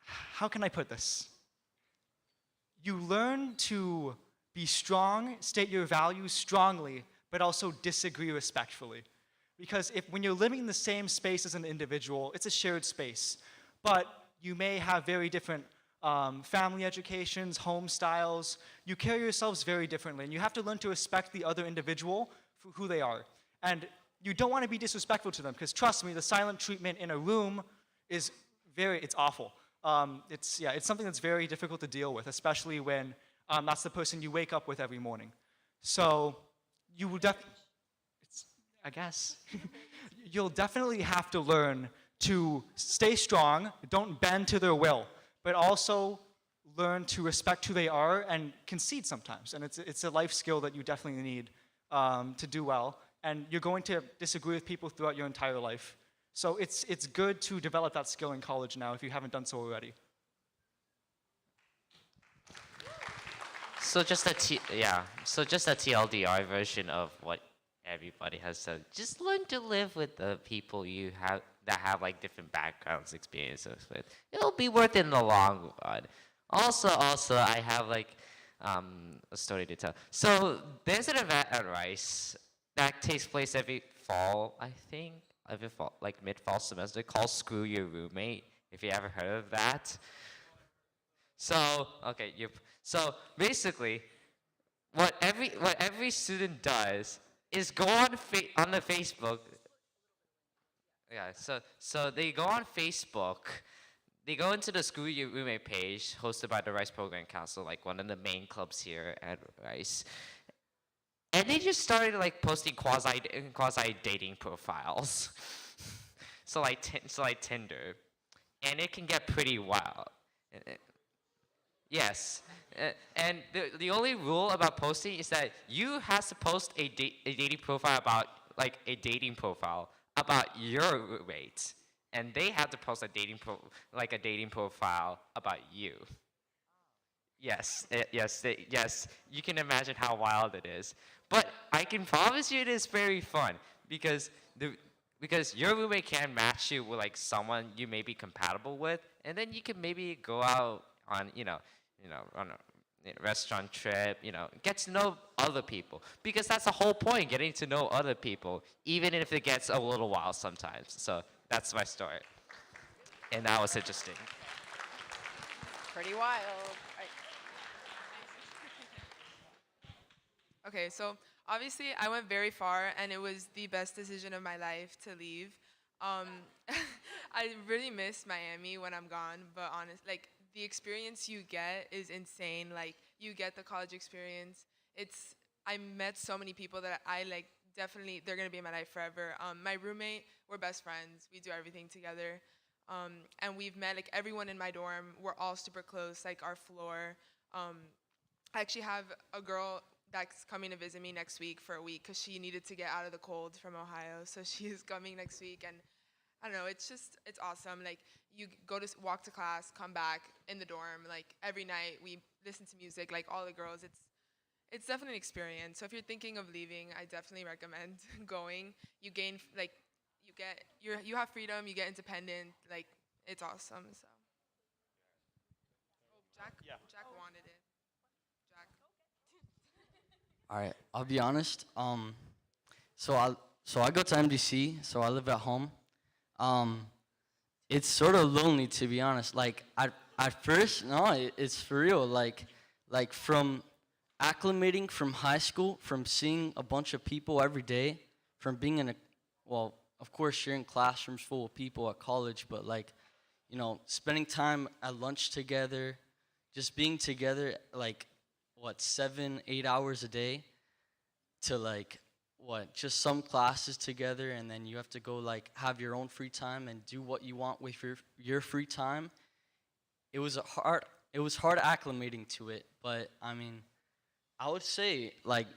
How can I put this? You learn to be strong, state your values strongly, but also disagree respectfully. Because when you're living in the same space as an individual, it's a shared space. But you may have very different family educations, home styles. You carry yourselves very differently, and you have to learn to respect the other individual for who they are. And you don't want to be disrespectful to them, because trust me, the silent treatment in a room is it's awful. It's something that's very difficult to deal with, especially when that's the person you wake up with every morning. So you will I guess, you'll definitely have to learn to stay strong, don't bend to their will, but also learn to respect who they are and concede sometimes. And it's a life skill that you definitely need to do well. And you're going to disagree with people throughout your entire life. So it's good to develop that skill in college now if you haven't done so already. So just a TLDR version of what everybody has said. Just learn to live with the people that have like different backgrounds, experiences with. It'll be worth it in the long run. Also, I have like a story to tell. So there's an event at Rice that takes place every fall, I think, every fall, like mid-fall semester, called Screw Your Roommate. If you ever heard of that. So so basically, what every student does is go on the Facebook. Yeah, so they go on Facebook. They go into the Screw Your Roommate page hosted by the Rice Program Council, like one of the main clubs here at Rice. And they just started like posting quasi dating profiles. so like Tinder, and it can get pretty wild. Yes, and the only rule about posting is that you have to post a dating profile about your roommate, and they have to post a dating profile about you. Yes, yes. You can imagine how wild it is, but I can promise you it is very fun because your roommate can match you with like someone you may be compatible with, and then you can maybe go out on on a restaurant trip, get to know other people. Because that's the whole point, getting to know other people, even if it gets a little wild sometimes. So that's my story. And that was interesting. Pretty wild. Okay, so obviously I went very far, and it was the best decision of my life to leave. I really miss Miami when I'm gone, but the experience you get is insane. Like, you get the college experience. I met so many people that I definitely, they're gonna be in my life forever. My roommate, we're best friends. We do everything together. And we've met everyone in my dorm. We're all super close, our floor. I actually have a girl that's coming to visit me next week for a week because she needed to get out of the cold from Ohio. So she is coming next week, and I don't know, it's awesome. You walk to class, come back in the dorm, every night we listen to music, all the girls. It's definitely an experience. So if you're thinking of leaving, I definitely recommend going. You gain, you have freedom, you get independent, it's awesome, so. Oh, Jack wanted it. Jack. All right, I'll be honest. So I go to MDC, so I live at home. It's sort of lonely, to be honest. At first, no, it's for real. Like from acclimating from high school, from seeing a bunch of people every day, from being of course, sharing classrooms full of people at college, but spending time at lunch together, just being together, 7-8 hours a day, to just some classes together, and then you have to go have your own free time and do what you want with your free time. It was hard acclimating to it, but I mean, I would say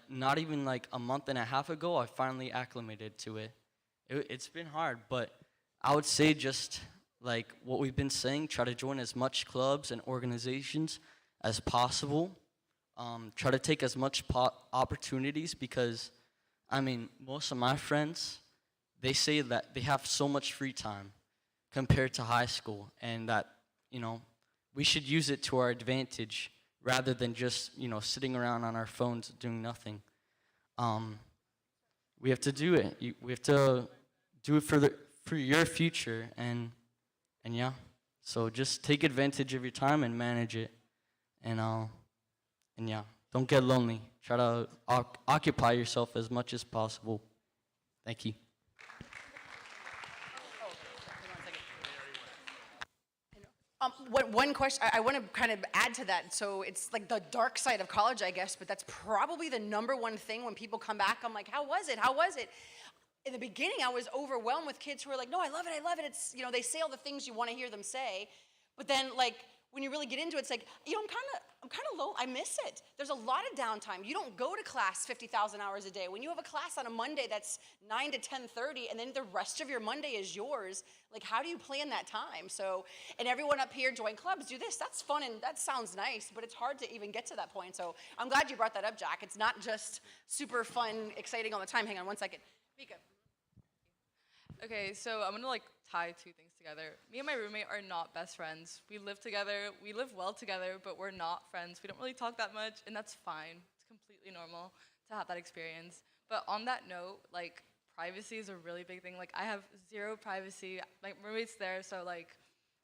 not even a month and a half ago, I finally acclimated to it. It's been hard, but I would say just what we've been saying, try to join as much clubs and organizations as possible. Try to take as much opportunities because, I mean, most of my friends, they say that they have so much free time compared to high school, and that, you know, we should use it to our advantage rather than just, you know, sitting around on our phones doing nothing. We have to do it. We have to do it for your future, and yeah. So just take advantage of your time and manage it, and yeah, don't get lonely. Try to occupy yourself as much as possible. Thank you. One question, I want to kind of add to that. So it's like the dark side of college, I guess, but that's probably the number one thing when people come back. I'm like, how was it? How was it? In the beginning, I was overwhelmed with kids who were like, no, I love it, I love it. It's, you know, they say all the things you want to hear them say. But then, like, when you really get into it, it's like, you know, I'm kind of low. I miss it. There's a lot of downtime. You don't go to class 50,000 hours a day. When you have a class on a Monday that's 9 to 10:30, and then the rest of your Monday is yours, like, how do you plan that time? So, and everyone up here join clubs, do this. That's fun, and that sounds nice, but it's hard to even get to that point. So I'm glad you brought that up, Jack. It's not just super fun, exciting all the time. Hang on one second. Mika. Okay, so I'm gonna like tie two things together. Me and my roommate are not best friends. We live together, we live well together, but we're not friends. We don't really talk that much, and that's fine. It's completely normal to have that experience. But on that note, like, privacy is a really big thing. Like, I have zero privacy. My roommate's there, so like,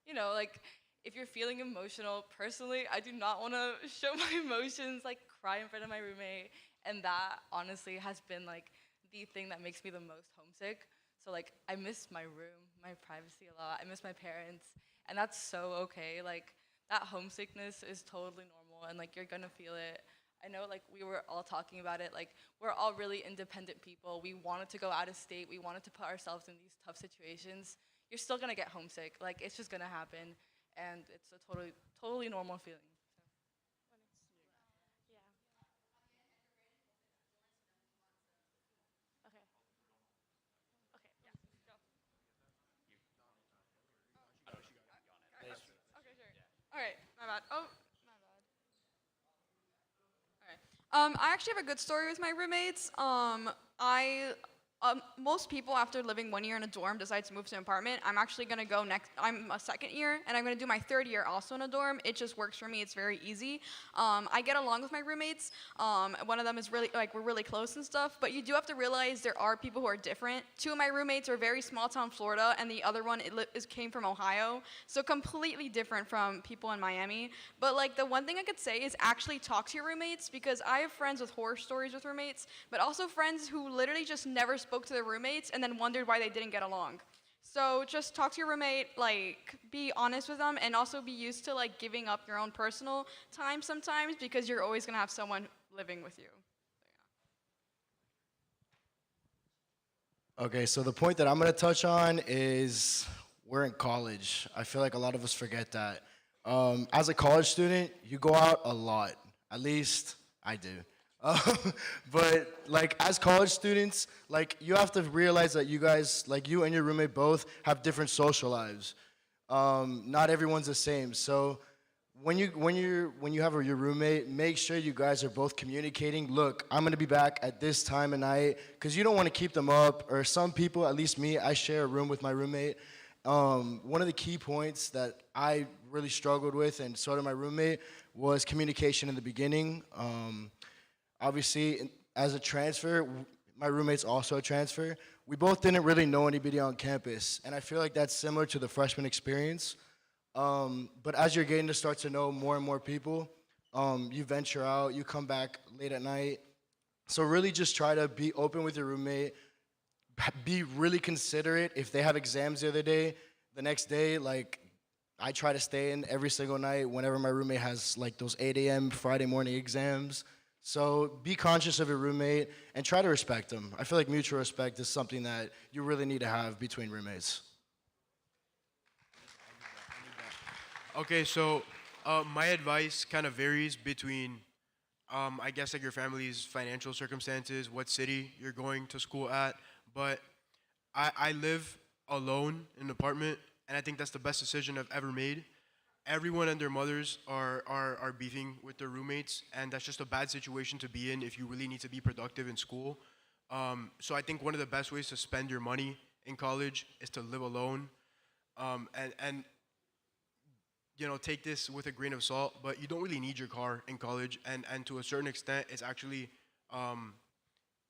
you know, like, if you're feeling emotional, personally, I do not want to show my emotions, like cry in front of my roommate, and that honestly has been like the thing that makes me the most homesick. So like, I miss my room, my privacy a lot. I miss my parents, and that's so okay. Like, that homesickness is totally normal, and like, you're gonna feel it. I know, like, we were all talking about it. Like, we're all really independent people. We wanted to go out of state. We wanted to put ourselves in these tough situations. You're still gonna get homesick. Like, it's just gonna happen, and it's a totally normal feeling. All right, my bad. Oh, my bad. All right. I actually have a good story with my roommates. Most people after living 1 year in a dorm decide to move to an apartment. I'm actually gonna go next. I'm a second year, and I'm gonna do my third year also in a dorm. It just works for me. It's very easy. I get along with my roommates. One of them is really like we're really close and stuff. But you do have to realize there are people who are different. Two of my roommates are very small town Florida, and the other one came from Ohio, so completely different from people in Miami. But like the one thing I could say is actually talk to your roommates, because I have friends with horror stories with roommates, but also friends who literally just never spoke to their roommates and then wondered why they didn't get along. So just talk to your roommate, like be honest with them, and also be used to like giving up your own personal time sometimes, because you're always gonna have someone living with you. Okay, so the point that I'm gonna touch on is we're in college. I feel like a lot of us forget that. As a college student, you go out a lot. At least I do. But like as college students, like you have to realize that you guys, like you and your roommate both have different social lives. Not everyone's the same. So when you have your roommate, make sure you guys are both communicating. Look, I'm gonna be back at this time of night, because you don't want to keep them up. Or some people, at least me, I share a room with my roommate. One of the key points that I really struggled with, and so did my roommate, was communication in the beginning. Obviously, as a transfer, my roommate's also a transfer. We both didn't really know anybody on campus, and I feel like that's similar to the freshman experience. But as you're getting to start to know more and more people, you venture out, you come back late at night. So really just try to be open with your roommate, be really considerate. If they have exams the next day, like I try to stay in every single night whenever my roommate has like those 8 a.m. Friday morning exams. So be conscious of your roommate and try to respect them. I feel like mutual respect is something that you really need to have between roommates. Okay, so my advice kind of varies between, I guess, like your family's financial circumstances, what city you're going to school at. But I live alone in an apartment, and I think that's the best decision I've ever made. everyone and their mothers are beefing with their roommates, and that's just a bad situation to be in if you really need to be productive in school. So I think one of the best ways to spend your money in college is to live alone. And you know, take this with a grain of salt, but you don't really need your car in college, and to a certain extent, it's actually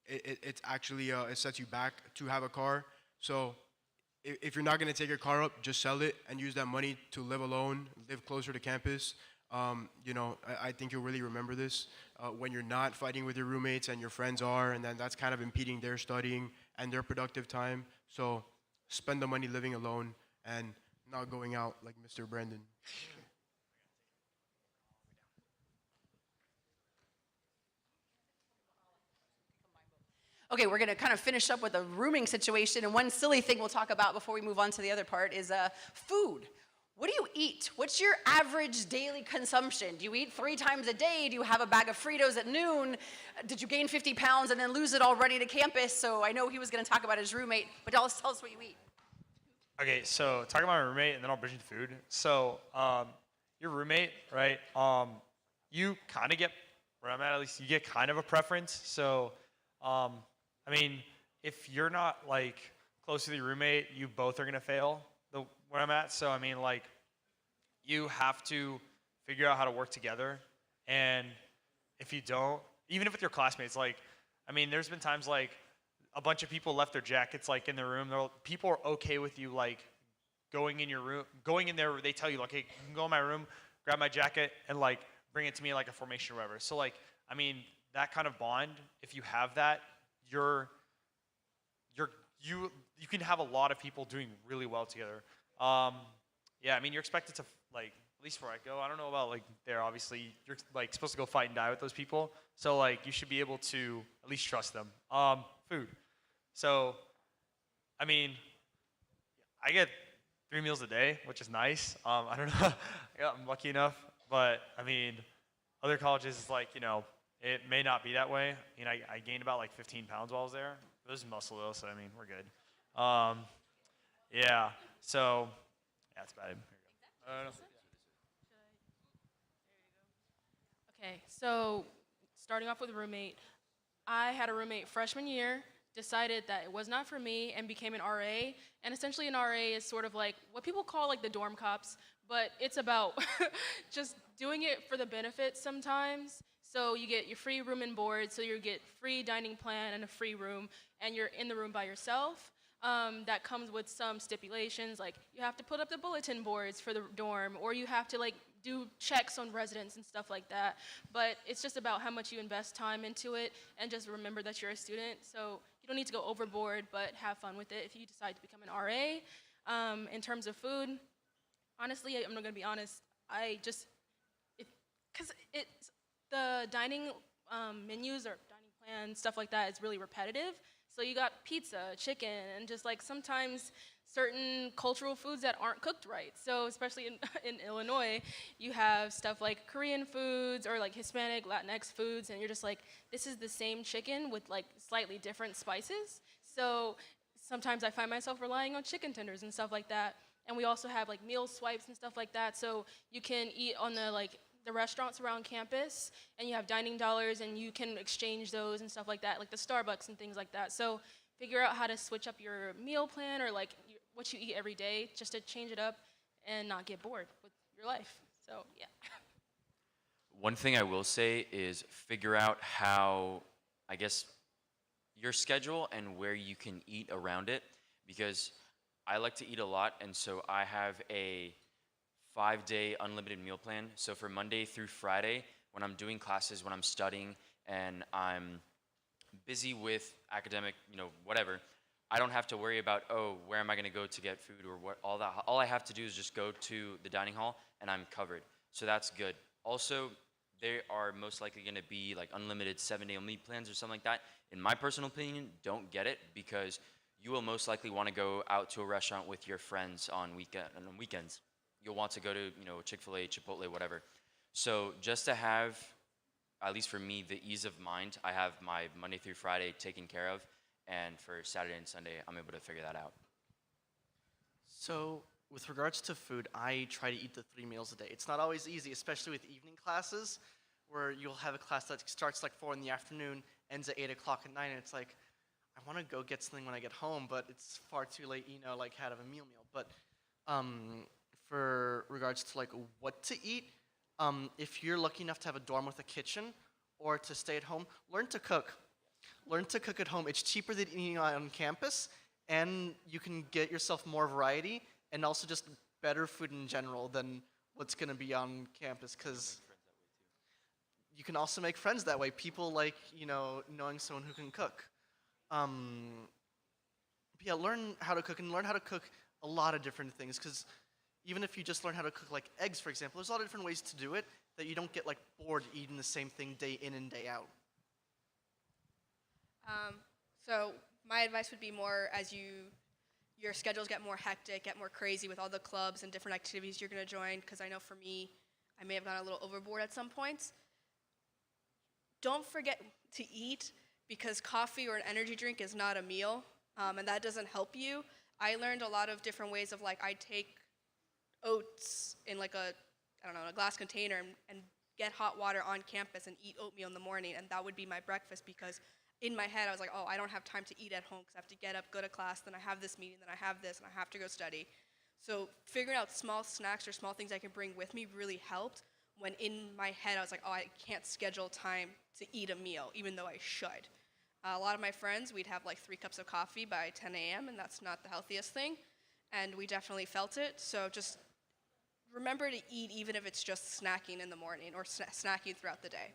it sets you back to have a car. So if you're not going to take your car up, just sell it and use that money to live alone, live closer to campus. You know, I think you'll really remember this when you're not fighting with your roommates and your friends are, and then that's kind of impeding their studying and their productive time. So spend the money living alone and not going out like Mr. Brandon. Okay, we're gonna kind of finish up with a rooming situation, and one silly thing we'll talk about before we move on to the other part is food. What do you eat? What's your average daily consumption? Do you eat 3 times a day? Do you have a bag of Fritos at noon? Did you gain 50 pounds and then lose it already to campus? So I know he was gonna talk about his roommate, but tell us what you eat. Okay, so talking about my roommate, and then I'll bridge into food. So your roommate, right? You kind of get, where I'm at least, you get kind of a preference. So, I mean, if you're not like close to your roommate, you both are gonna fail. Where I'm at. So I mean, like, you have to figure out how to work together, and if you don't, even if with your classmates, like, I mean, there's been times like a bunch of people left their jackets like in the room. People are okay with you like going in your room, going in there. They tell you like, hey, you can go in my room, grab my jacket, and like bring it to me like a formation or whatever. So like, I mean, that kind of bond, if you have that, you can have a lot of people doing really well together. Yeah, I mean, you're expected to, like, at least where I go, I don't know about, like, there, obviously, you're, like, supposed to go fight and die with those people, so, like, you should be able to at least trust them. Food. So, I mean, I get 3 meals a day, which is nice. I don't know, I'm lucky enough, but, I mean, other colleges, is like, you know, it may not be that way. You know, I gained about, like, 15 pounds while I was there. It was muscle, though, so, I mean, we're good. Yeah, so that's about it. Okay, so starting off with a roommate, I had a roommate freshman year, decided that it was not for me, and became an RA. And essentially, an RA is sort of like what people call like the dorm cops, but it's about just doing it for the benefits sometimes. So you get your free room and board, so you get free dining plan and a free room, and you're in the room by yourself. That comes with some stipulations, like you have to put up the bulletin boards for the dorm, or you have to like do checks on residents and stuff like that. But it's just about how much you invest time into it, and just remember that you're a student. So you don't need to go overboard, but have fun with it if you decide to become an RA. In terms of food, honestly, I'm not gonna be honest. The dining menus or dining plan, stuff like that is really repetitive. So you got pizza, chicken, and just like sometimes certain cultural foods that aren't cooked right. So especially in Illinois, you have stuff like Korean foods or like Hispanic, Latinx foods, and you're just like, this is the same chicken with like slightly different spices. So sometimes I find myself relying on chicken tenders and stuff like that. And we also have like meal swipes and stuff like that. So you can eat on the restaurants around campus, and you have dining dollars, and you can exchange those and stuff like that, like the Starbucks and things like that. So figure out how to switch up your meal plan or like what you eat every day, just to change it up and not get bored with your life. So yeah. One thing I will say is figure out how, I guess, your schedule and where you can eat around it, because I like to eat a lot, and so I have a 5-day unlimited meal plan. So for Monday through Friday, when I'm doing classes, when I'm studying, and I'm busy with academic, you know, whatever, I don't have to worry about, oh, where am I gonna go to get food or what, all that. All I have to do is just go to the dining hall and I'm covered. So that's good. Also, there are most likely gonna be like unlimited 7-day meal plans or something like that. In my personal opinion, don't get it, because you will most likely wanna go out to a restaurant with your friends on weekends. You'll want to go to, you know, Chick-fil-A, Chipotle, whatever. So just to have, at least for me, the ease of mind, I have my Monday through Friday taken care of, and for Saturday and Sunday, I'm able to figure that out. So with regards to food, I try to eat the 3 meals a day. It's not always easy, especially with evening classes, where you'll have a class that starts like 4 in the afternoon, ends at 8 o'clock at night, and it's like, I want to go get something when I get home, but it's far too late, like have a meal. But for regards to like what to eat, if you're lucky enough to have a dorm with a kitchen or to stay at home, learn to cook. Learn to cook at home. It's cheaper than eating on campus, and you can get yourself more variety and also just better food in general than what's going to be on campus, because you can also make friends that way. People like, knowing someone who can cook. But yeah, learn how to cook, and learn how to cook a lot of different things, because even if you just learn how to cook like eggs, for example, there's a lot of different ways to do it that you don't get like bored eating the same thing day in and day out. So my advice would be more as your schedules get more hectic, get more crazy with all the clubs and different activities you're going to join, because I know for me, I may have gone a little overboard at some points. Don't forget to eat, because coffee or an energy drink is not a meal, and that doesn't help you. I learned a lot of different ways of like, I take oats in like a glass container and get hot water on campus and eat oatmeal in the morning, and that would be my breakfast, because in my head I was like, oh, I don't have time to eat at home because I have to get up, go to class, then I have this meeting, then I have this, and I have to go study. So figuring out small snacks or small things I can bring with me really helped, when in my head I was like, oh, I can't schedule time to eat a meal, even though I should. A lot of my friends, we'd have like 3 cups of coffee by 10 a.m., and that's not the healthiest thing, and we definitely felt it. So just remember to eat, even if it's just snacking in the morning or snacking throughout the day.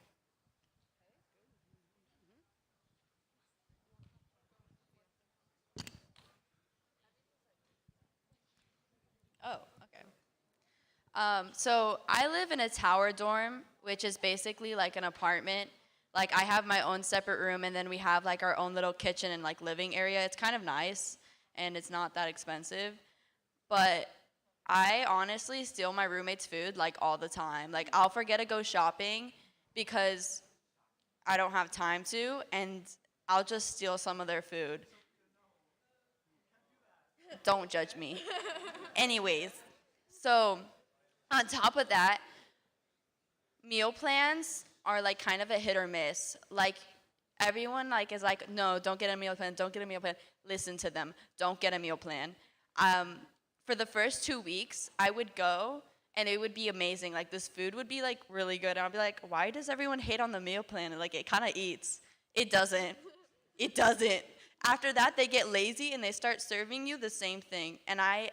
Oh, okay. So I live in a tower dorm, which is basically like an apartment. Like I have my own separate room, and then we have like our own little kitchen and like living area. It's kind of nice, and it's not that expensive. But I honestly steal my roommate's food like all the time. Like I'll forget to go shopping because I don't have time to, and I'll just steal some of their food. Don't judge me. Anyways, so on top of that, meal plans are like kind of a hit or miss. Like everyone like is like, no, don't get a meal plan, don't get a meal plan. Listen to them, don't get a meal plan. For the first 2 weeks, I would go and it would be amazing. Like this food would be like really good. And I'll be like, why does everyone hate on the meal plan? And, like it kind of eats. It doesn't. It doesn't. After that, they get lazy and they start serving you the same thing. And I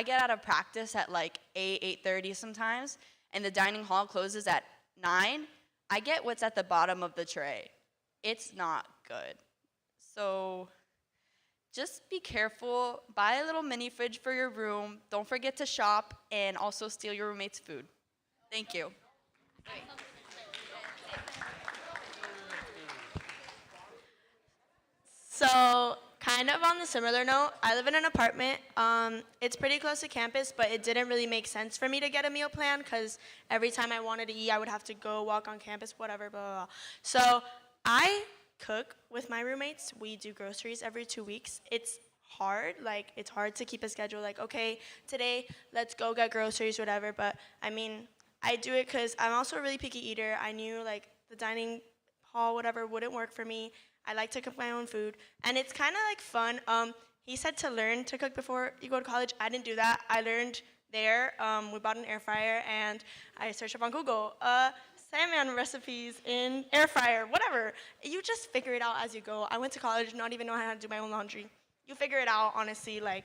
get out of practice at like 8:30 sometimes, and the dining hall closes at 9. I get what's at the bottom of the tray. It's not good. So just be careful. Buy a little mini fridge for your room. Don't forget to shop, and also steal your roommate's food. Thank you. So, kind of on the similar note, I live in an apartment. It's pretty close to campus, but it didn't really make sense for me to get a meal plan because every time I wanted to eat, I would have to go walk on campus, whatever, blah, blah, blah. So, I cook with my roommates. We do groceries every 2 weeks. It's hard. Like, it's hard to keep a schedule. Like, okay, today, let's go get groceries, whatever. But, I mean, I do it because I'm also a really picky eater. I knew, like, the dining hall, whatever, wouldn't work for me. I like to cook my own food, and it's kind of like fun. He said to learn to cook before you go to college. I didn't do that. I learned there. We bought an air fryer, and I searched up on Google, salmon recipes in air fryer, whatever. You just figure it out as you go. I went to college not even knowing how to do my own laundry. You figure it out, honestly. Like,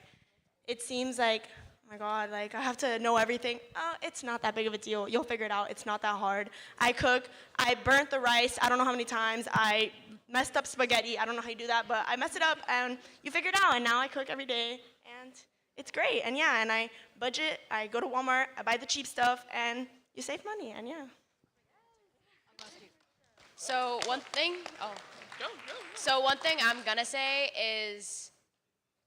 it seems like, oh my God, like I have to know everything. It's not that big of a deal. You'll figure it out. It's not that hard. I cook. I burnt the rice. I don't know how many times. I messed up spaghetti. I don't know how you do that, but I messed it up, and you figure it out, and now I cook every day, and it's great. And yeah, and I budget. I go to Walmart. I buy the cheap stuff, and you save money, and yeah. So one thing I'm gonna say is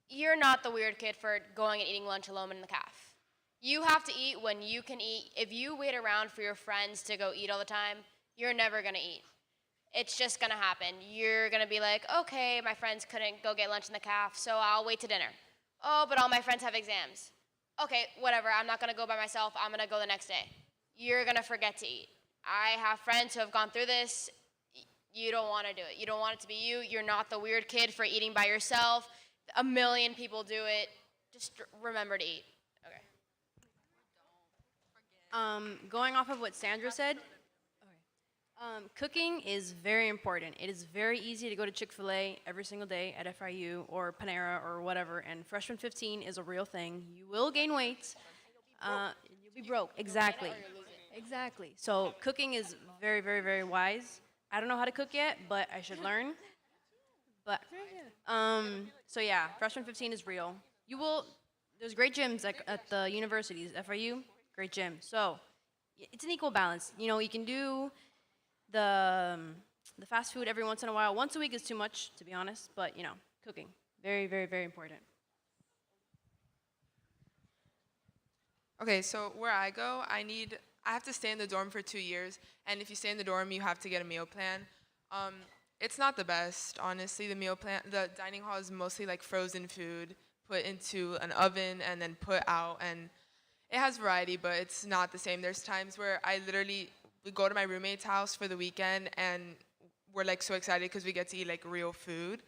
you're not the weird kid for going and eating lunch alone in the caf. You have to eat when you can eat. If you wait around for your friends to go eat all the time, you're never gonna eat. It's just gonna happen. You're gonna be like, okay, my friends couldn't go get lunch in the caf, so I'll wait to dinner. Oh, but all my friends have exams. okay, whatever, I'm not gonna go by myself, I'm gonna go the next day. You're gonna forget to eat. I have friends who have gone through this. You don't wanna do it. You don't want it to be you. You're not the weird kid for eating by yourself. A million people do it. Just remember to eat. Okay. Going off of what Sandra said, cooking is very important. It is very easy to go to Chick-fil-A every single day at FIU or Panera or whatever, and Freshman 15 is a real thing. You will gain weight. You'll be broke. Exactly. Exactly. So cooking is very, very, very wise. I don't know how to cook yet, but I should learn. But so yeah, Freshman 15 is real. You will. There's great gyms at the universities. FIU, great gym. So it's an equal balance. You know, you can do the fast food every once in a while. Once a week is too much, to be honest. But you know, cooking, very, very, very important. Okay, so where I go, I have to stay in the dorm for 2 years, and if you stay in the dorm, you have to get a meal plan. It's not the best, honestly. The dining hall is mostly like frozen food put into an oven and then put out, and it has variety, but it's not the same. There's times where we go to my roommate's house for the weekend, and we're like so excited because we get to eat like real food.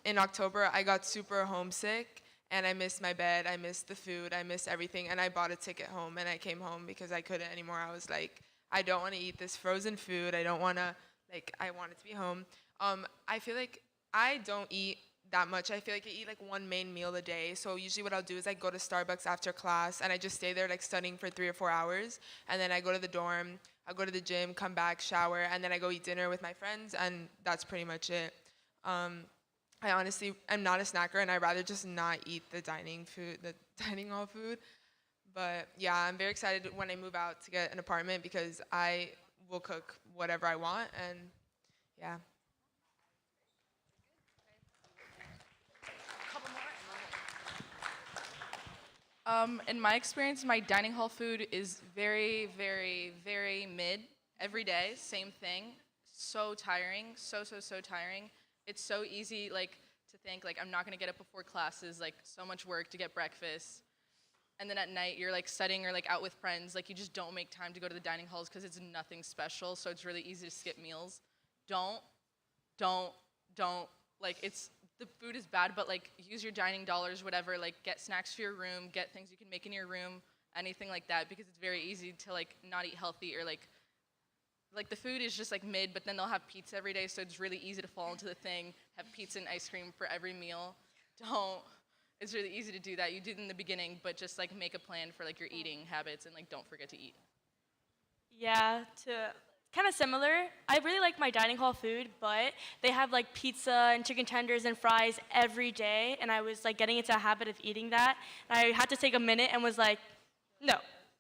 In October, I got super homesick, and I missed my bed, I missed the food, I missed everything, and I bought a ticket home, and I came home because I couldn't anymore. I was like, I don't want to eat this frozen food. I don't want to, I wanted to be home. I feel like I don't eat that much. I feel like I eat like one main meal a day. So usually what I'll do is I go to Starbucks after class, and I just stay there like studying for 3 or 4 hours, and then I go to the dorm, I go to the gym, come back, shower, and then I go eat dinner with my friends, and that's pretty much it. I honestly am not a snacker, and I'd rather just not eat the dining hall food. But yeah, I'm very excited when I move out to get an apartment because I will cook whatever I want, and yeah. In my experience, my dining hall food is very, very, very mid every day. Same thing. So tiring. So tiring. It's so easy, to think, I'm not gonna get up before classes. So much work to get breakfast, and then at night you're studying or out with friends. You just don't make time to go to the dining halls because it's nothing special. So it's really easy to skip meals. Don't. The food is bad, but use your dining dollars, whatever. Get snacks for your room, get things you can make in your room, anything like that, because it's very easy to not eat healthy or the food is just mid, but then they'll have pizza every day, so it's really easy to fall into the thing, have pizza and ice cream for every meal. It's really easy to do that. You do it in the beginning, but just make a plan for your eating habits and don't forget to eat. Yeah, kind of similar. I really like my dining hall food, but they have pizza and chicken tenders and fries every day, and I was getting into a habit of eating that. And I had to take a minute and was like, no,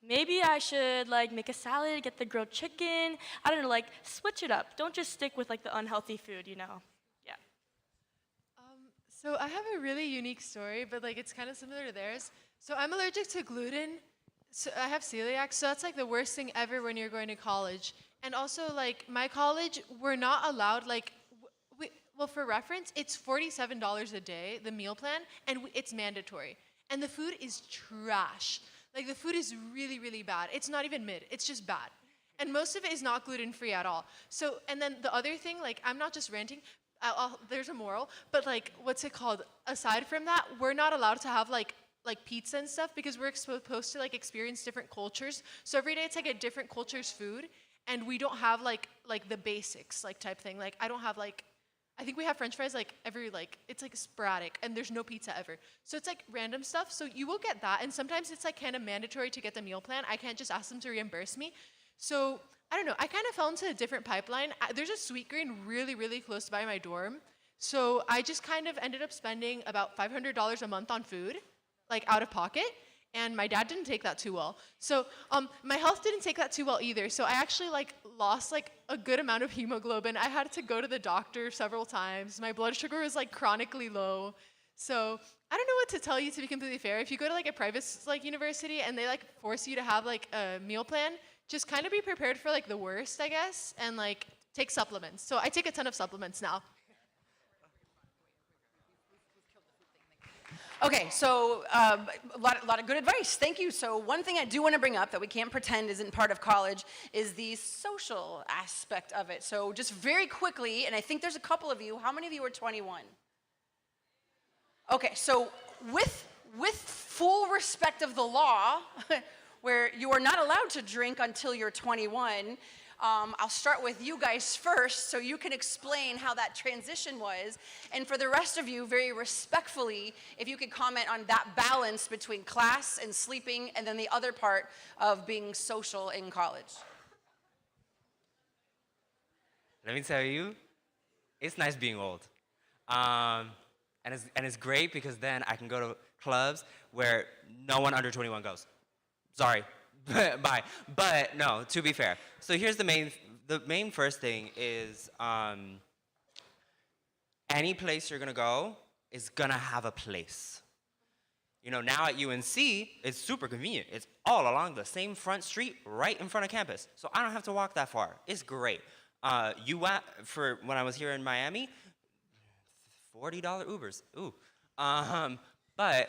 maybe I should make a salad, get the grilled chicken. I don't know, switch it up. Don't just stick with the unhealthy food, you know. Yeah. So I have a really unique story, but it's kind of similar to theirs. So I'm allergic to gluten. So I have celiac, so that's the worst thing ever when you're going to college. And also my college, we're not allowed well, for reference, it's $47 a day, the meal plan, and it's mandatory. And the food is trash. The food is really, really bad. It's not even mid, it's just bad. And most of it is not gluten-free at all. So, and then the other thing, I'm not just ranting, there's a moral, but what's it called? Aside from that, we're not allowed to have pizza and stuff because we're supposed to experience different cultures. So every day it's a different culture's food, and we don't have the basics type thing. I don't have I think we have French fries every it's sporadic, and there's no pizza ever. So it's random stuff. So you will get that, and sometimes it's kind of mandatory to get the meal plan. I can't just ask them to reimburse me. So I don't know. I kind of fell into a different pipeline. There's a Sweet Green really, really close by my dorm. So I just kind of ended up spending about $500 a month on food, out of pocket. And my dad didn't take that too well. So my health didn't take that too well either. So I actually lost a good amount of hemoglobin. I had to go to the doctor several times. My blood sugar was chronically low. So I don't know what to tell you, to be completely fair. If you go to a private university and they force you to have a meal plan, just kind of be prepared for the worst, I guess, and take supplements. So I take a ton of supplements now. Okay, so a lot of good advice. Thank you. So one thing I do want to bring up that we can't pretend isn't part of college is the social aspect of it. So just very quickly, and I think there's a couple of you. How many of you are 21? Okay, so with full respect of the law, where you are not allowed to drink until you're 21, I'll start with you guys first so you can explain how that transition was. And for the rest of you, very respectfully, if you could comment on that balance between class and sleeping and then the other part of being social in college. Let me tell you, it's nice being old. And it's great because then I can go to clubs where no one under 21 goes. Sorry, bye. But no, to be fair. So here's the main first thing is any place you're gonna go is gonna have a place. You know, now at UNC, it's super convenient. It's all along the same front street right in front of campus. So I don't have to walk that far. It's great. For when I was here in Miami, $40 Ubers, ooh. But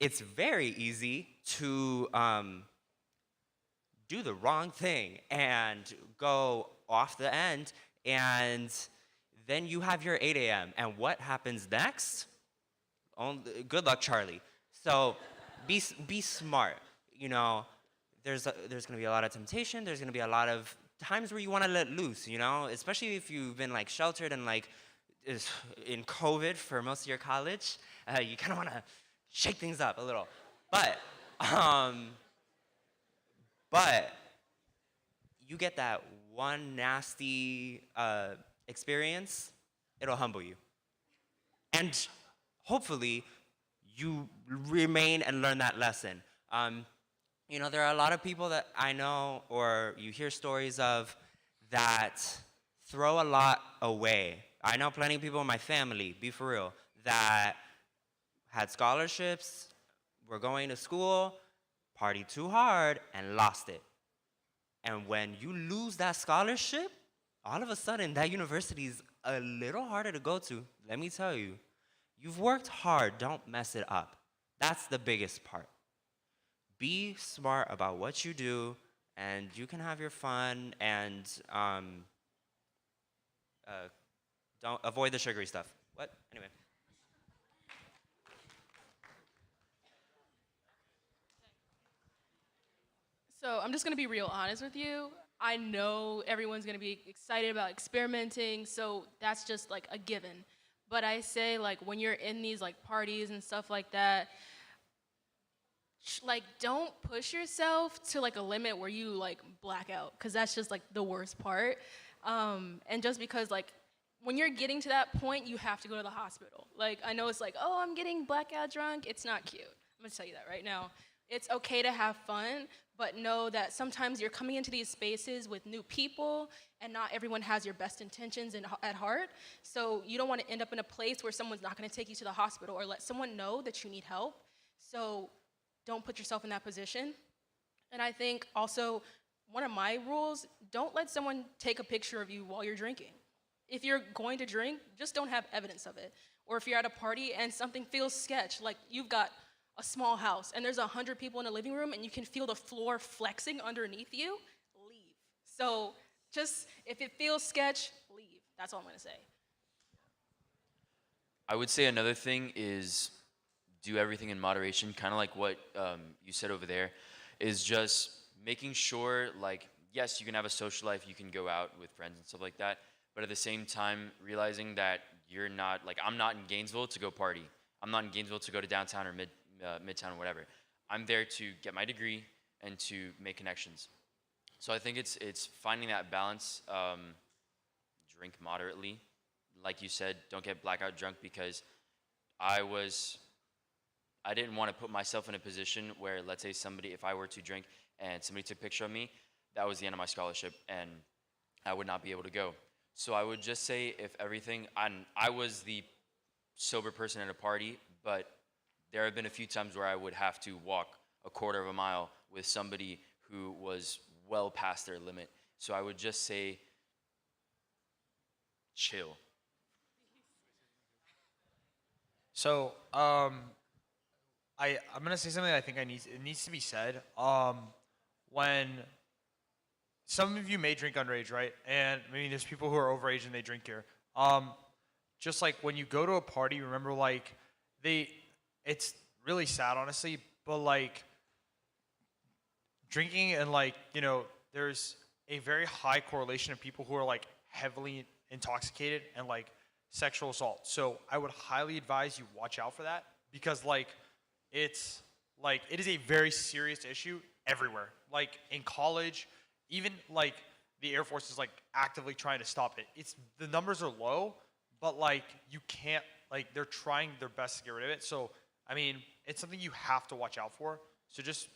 it's very easy to do the wrong thing and go off the end, and then you have your 8 a.m. And what happens next? Good luck, Charlie. So be smart. You know, there's gonna be a lot of temptation. There's gonna be a lot of times where you want to let loose. You know, especially if you've been like sheltered and like in COVID for most of your college, you kind of want to shake things up a little. But you get that one nasty experience, it'll humble you. And hopefully you remain and learn that lesson. You know, there are a lot of people that I know or you hear stories of that throw a lot away. I know plenty of people in my family, be for real, that had scholarships, were going to school, partied too hard, and lost it. And when you lose that scholarship, all of a sudden that university is a little harder to go to. Let me tell you, you've worked hard, don't mess it up. That's the biggest part. Be smart about what you do, and you can have your fun, and don't avoid the sugary stuff. What? Anyway. So I'm just gonna be real honest with you. I know everyone's gonna be excited about experimenting, so that's just like a given. But I say like when you're in these like parties and stuff like that, like don't push yourself to like a limit where you like black out, because that's just like the worst part. And just because like when you're getting to that point, you have to go to the hospital. Like I know it's like, oh, I'm getting blackout drunk. It's not cute. I'm gonna tell you that right now. It's okay to have fun, but know that sometimes you're coming into these spaces with new people and not everyone has your best intentions at heart. So you don't want to end up in a place where someone's not going to take you to the hospital or let someone know that you need help. So don't put yourself in that position. And I think also one of my rules, don't let someone take a picture of you while you're drinking. If you're going to drink, just don't have evidence of it. Or if you're at a party and something feels sketch, like you've got a small house and there's 100 people in a living room and you can feel the floor flexing underneath you, leave. So just, if it feels sketch, leave. That's all I'm gonna say. I would say another thing is do everything in moderation, kind of like what you said over there, is just making sure, like, yes, you can have a social life, you can go out with friends and stuff like that, but at the same time, realizing that you're not, like, I'm not in Gainesville to go party. I'm not in Gainesville to go to downtown or Midtown or whatever. I'm there to get my degree and to make connections. So I think it's finding that balance. Drink moderately, like you said. Don't get blackout drunk, because I didn't want to put myself in a position where, let's say if I were to drink and somebody took a picture of me, that was the end of my scholarship and I would not be able to go. So I would just say I was the sober person at a party, but there have been a few times where I would have to walk a quarter of a mile with somebody who was well past their limit. So I would just say, chill. So, I'm gonna say something that I think it needs to be said. When some of you may drink underage, right? And I mean, there's people who are overage and they drink here. Just like when you go to a party, remember like it's really sad, honestly, but like drinking and like there's a very high correlation of people who are like heavily intoxicated and like sexual assault. So I would highly advise you watch out for that because like it's like it is a very serious issue everywhere. Like in college, even like the Air Force is like actively trying to stop it. It's the numbers are low, but like you can't like they're trying their best to get rid of it. So I mean, it's something you have to watch out for. So just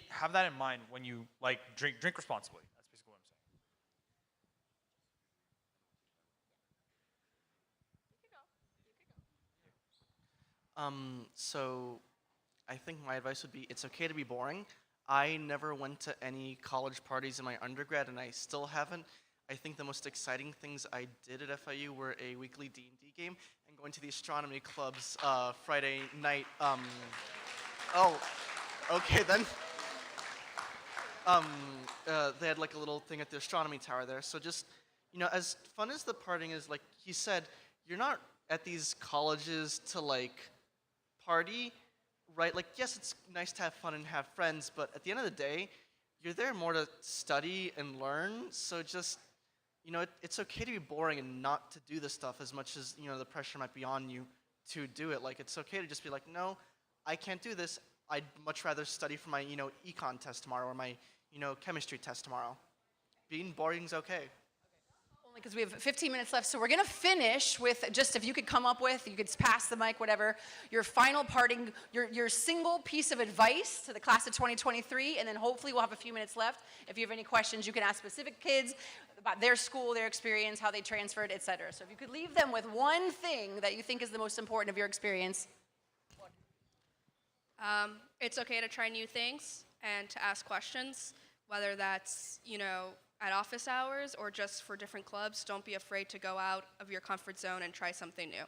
have that in mind when you like drink responsibly. That's basically what I'm saying. So I think my advice would be it's okay to be boring. I never went to any college parties in my undergrad, and I still haven't. I think the most exciting things I did at FIU were a weekly D&D game and going to the astronomy clubs Friday night. Oh, okay then. They had like a little thing at the astronomy tower there. So just, as fun as the partying is, like he said, you're not at these colleges to like party, right? Like, yes, it's nice to have fun and have friends, but at the end of the day, you're there more to study and learn. So just, it's okay to be boring and not to do this stuff as much as, the pressure might be on you to do it. Like, it's okay to just be like, no, I can't do this. I'd much rather study for my, econ test tomorrow or my, chemistry test tomorrow. Being boring is okay. Only because we have 15 minutes left, so we're going to finish with just if you could come up with, you could pass the mic, whatever, your final parting, your single piece of advice to the class of 2023, and then hopefully we'll have a few minutes left. If you have any questions, you can ask specific kids about their school, their experience, how they transferred, etc. So if you could leave them with one thing that you think is the most important of your experience. It's okay to try new things and to ask questions, whether that's, at office hours or just for different clubs. Don't be afraid to go out of your comfort zone and try something new.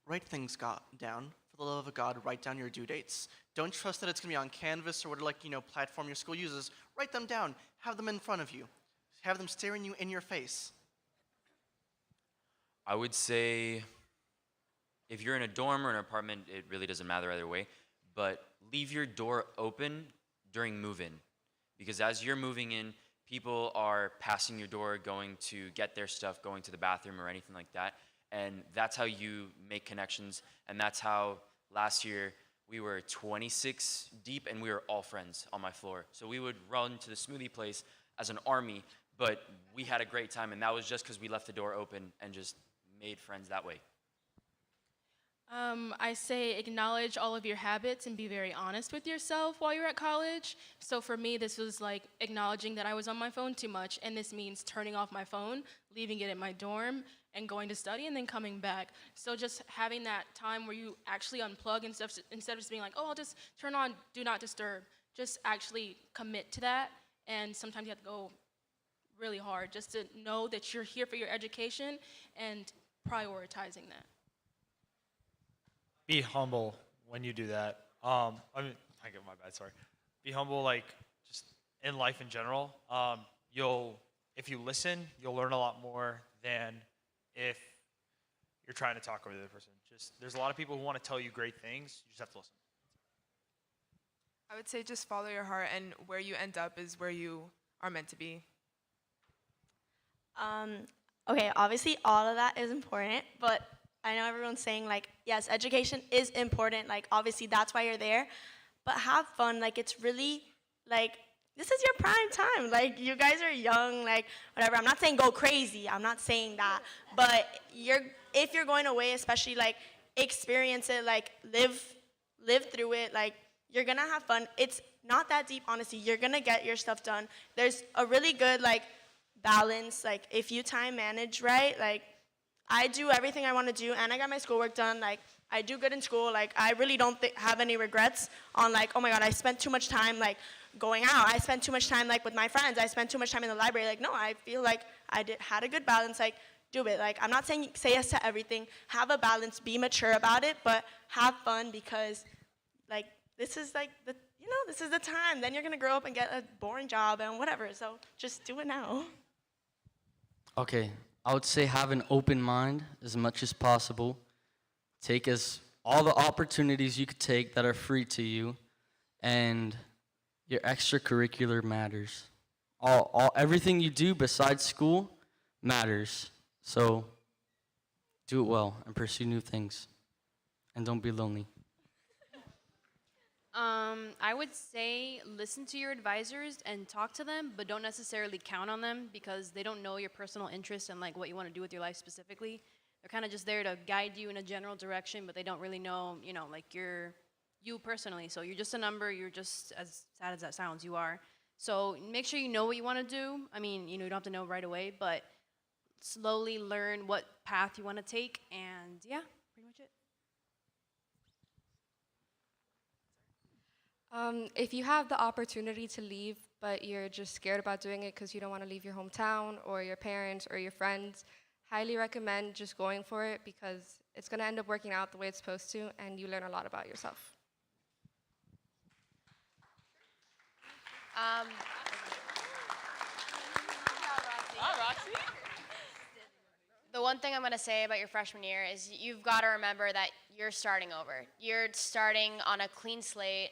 Write things down. For the love of God, write down your due dates. Don't trust that it's going to be on Canvas or whatever, platform your school uses. Write them down. Have them in front of you. Have them staring you in your face. I would say if you're in a dorm or an apartment, it really doesn't matter either way, but leave your door open during move-in. Because as you're moving in, people are passing your door, going to get their stuff, going to the bathroom or anything like that. And that's how you make connections. And that's how last year we were 26 deep and we were all friends on my floor. So we would run to the smoothie place as an army, but we had a great time. And that was just because we left the door open and just made friends that way. I say acknowledge all of your habits and be very honest with yourself while you're at college. So for me, this was like acknowledging that I was on my phone too much, and this means turning off my phone, leaving it in my dorm, and going to study, and then coming back. So just having that time where you actually unplug and stuff, instead of just being like, oh, I'll just turn on Do Not Disturb. Just actually commit to that, and sometimes you have to go really hard just to know that you're here for your education and prioritizing that. Be humble when you do that. I get my bad, sorry. Be humble, like, just in life in general. If you listen, you'll learn a lot more than if you're trying to talk over the other person. There's a lot of people who want to tell you great things. You just have to listen. I would say just follow your heart, and where you end up is where you are meant to be. Okay, obviously all of that is important, but I know everyone's saying, like, yes, education is important. Like, obviously, that's why you're there. But have fun. Like, it's really, like, this is your prime time. Like, you guys are young, like, whatever. I'm not saying go crazy. I'm not saying that. But if you're going away, especially, like, experience it, like, live through it. Like, you're going to have fun. It's not that deep, honestly. You're going to get your stuff done. There's a really good, like, balance. Like, if you time manage right, like, I do everything I want to do, and I got my schoolwork done. Like, I do good in school. Like, I really don't have any regrets on, like, oh my God, I spent too much time, like, going out. I spent too much time, like, with my friends. I spent too much time in the library. Like, no, I feel like I had a good balance. Like, do it. Like, I'm not saying say yes to everything. Have a balance, be mature about it, but have fun because, like, this is like the, this is the time. Then you're gonna grow up and get a boring job and whatever. So just do it now. Okay, I would say have an open mind as much as possible. Take all the opportunities you could take that are free to you, and your extracurricular matters. Everything you do besides school matters. So do it well and pursue new things, and don't be lonely. I would say listen to your advisors and talk to them, but don't necessarily count on them because they don't know your personal interests and like what you want to do with your life specifically. They're kind of just there to guide you in a general direction, but they don't really know, like you personally. So you're just a number. You're just, as sad as that sounds, you are. So make sure you know what you want to do. I mean, you don't have to know right away, but slowly learn what path you want to take, and yeah, pretty much it. If you have the opportunity to leave, but you're just scared about doing it because you don't want to leave your hometown or your parents or your friends, highly recommend just going for it because it's going to end up working out the way it's supposed to, and you learn a lot about yourself. The one thing I'm going to say about your freshman year is you've got to remember that you're starting over. You're starting on a clean slate.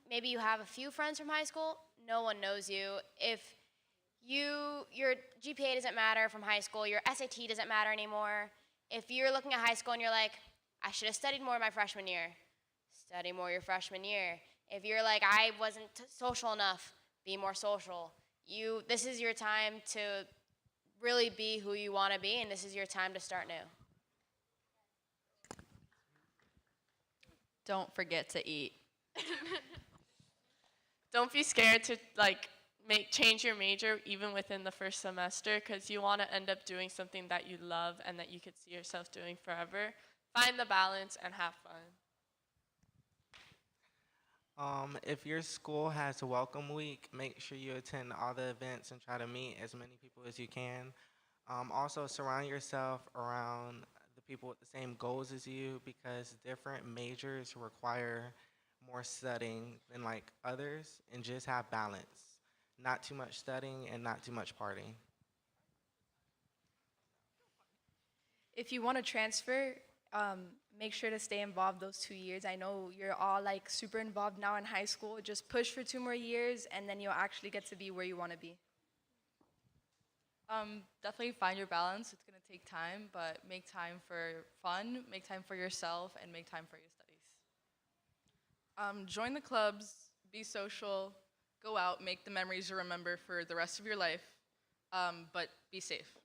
Maybe you have a few friends from high school, no one knows you. If your GPA doesn't matter from high school, your SAT doesn't matter anymore. If you're looking at high school and you're like, I should have studied more my freshman year, study more your freshman year. If you're like, I wasn't social enough, be more social. This is your time to really be who you want to be, and this is your time to start new. Don't forget to eat. Don't be scared to change your major even within the first semester because you want to end up doing something that you love and that you could see yourself doing forever. Find the balance and have fun. If your school has a welcome week, make sure you attend all the events and try to meet as many people as you can. Also, surround yourself around the people with the same goals as you because different majors require more studying than others, and just have balance. Not too much studying and not too much partying. If you want to transfer, make sure to stay involved those 2 years. I know you're all super involved now in high school. Just push for 2 more years, and then you'll actually get to be where you want to be. Definitely find your balance. It's going to take time, but make time for fun, make time for yourself, and make time for your studies. Join the clubs, be social, go out, make the memories you remember for the rest of your life, but be safe.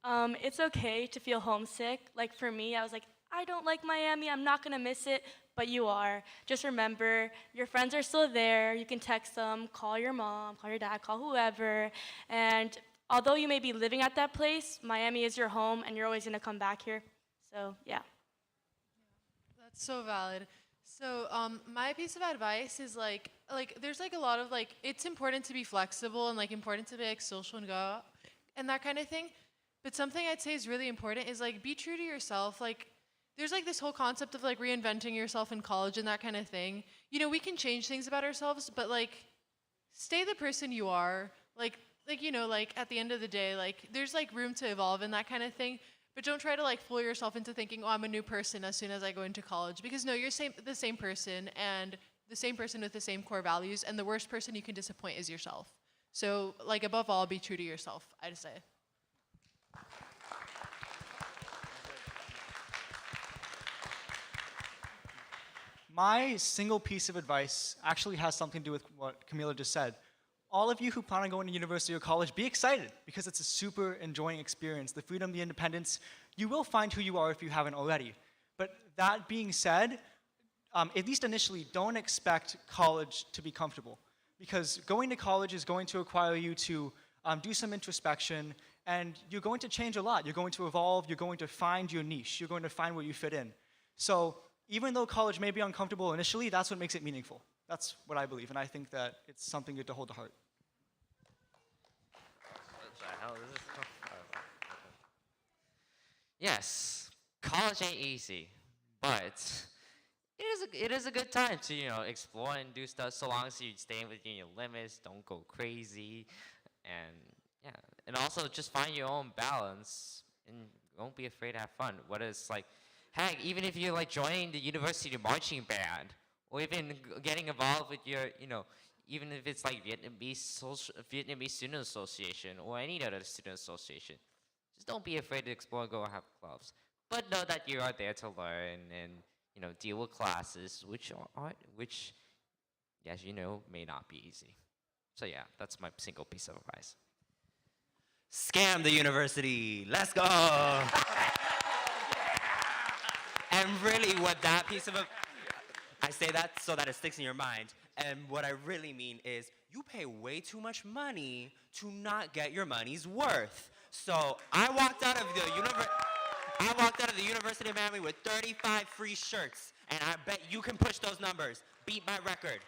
It's okay to feel homesick. Like for me, I was like, I don't like Miami, I'm not gonna miss it, but you are. Just remember, your friends are still there, you can text them, call your mom, call your dad, call whoever, and although you may be living at that place, Miami is your home and you're always gonna come back here. So, yeah. That's so valid. So my piece of advice is there's a lot of it's important to be flexible and important to be social and go out and that kind of thing. But something I'd say is really important is be true to yourself. There's this whole concept of reinventing yourself in college and that kind of thing. We can change things about ourselves, but stay the person you are. At the end of the day, there's room to evolve and that kind of thing. But don't try to fool yourself into thinking, oh, I'm a new person as soon as I go into college. Because no, you're the same person and the same person with the same core values. And the worst person you can disappoint is yourself. So above all, be true to yourself, I'd say. My single piece of advice actually has something to do with what Camila just said. All of you who plan on going to university or college, be excited because it's a super enjoying experience. The freedom, the independence, you will find who you are if you haven't already. But that being said, at least initially, don't expect college to be comfortable because going to college is going to require you to do some introspection and you're going to change a lot. You're going to evolve, you're going to find your niche, you're going to find where you fit in. So even though college may be uncomfortable initially, that's what makes it meaningful. That's what I believe, and I think that it's something good to hold to heart. What the hell is this? yes, college ain't easy, but it is a good time to explore and do stuff so long as you stay within your limits, don't go crazy, and yeah, and also just find your own balance and don't be afraid to have fun. Whether it's like, heck, even if you're like joining the university marching band, or even getting involved with your, even if it's like Vietnamese Student Association or any other student association, just don't be afraid to explore and go have clubs. But know that you are there to learn and deal with classes, which, as you know, may not be easy. So yeah, that's my single piece of advice. Scam the university. Let's go. And really, what that piece of I say that so that it sticks in your mind. And what I really mean is you pay way too much money to not get your money's worth. So I walked out of the University of Miami with 35 free shirts, and I bet you can push those numbers. Beat my record.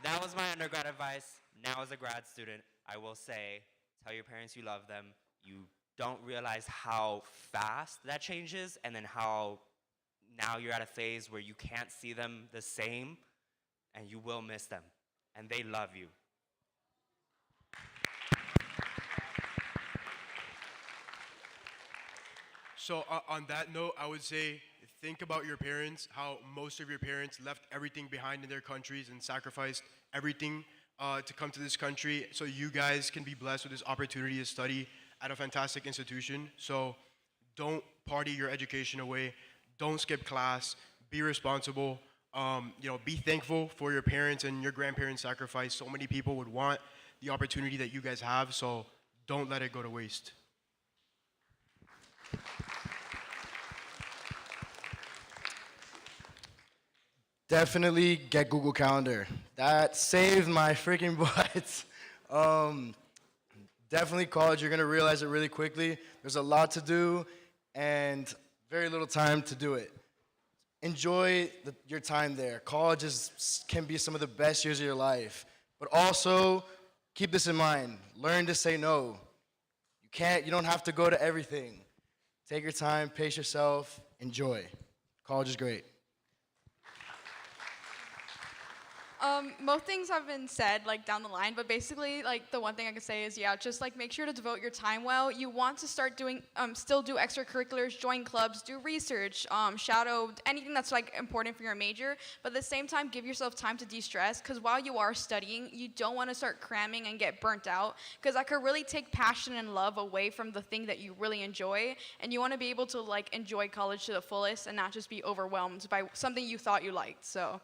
That was my undergrad advice. Now as a grad student, I will say, tell your parents you love them. You don't realize how fast that changes, and then how now you're at a phase where you can't see them the same, and you will miss them, and they love you. So on that note, I would say think about your parents, how most of your parents left everything behind in their countries and sacrificed everything to come to this country so you guys can be blessed with this opportunity to study at a fantastic institution. So don't party your education away. Don't skip class. Be responsible. Be thankful for your parents and your grandparents' sacrifice. So many people would want the opportunity that you guys have, so don't let it go to waste. Definitely get Google Calendar. That saved my freaking butt. Definitely college, you're gonna realize it really quickly. There's a lot to do and very little time to do it. Enjoy your time there. College can be some of the best years of your life. But also, keep this in mind. Learn to say no. You don't have to go to everything. Take your time, pace yourself, enjoy. College is great. Most things have been said down the line, but basically the one thing I could say is just make sure to devote your time well. You want to start doing still do extracurriculars, join clubs, do research, shadow anything that's important for your major, but at the same time give yourself time to de-stress, because while you are studying, you don't want to start cramming and get burnt out, because that could really take passion and love away from the thing that you really enjoy, and you want to be able to enjoy college to the fullest and not just be overwhelmed by something you thought you liked. So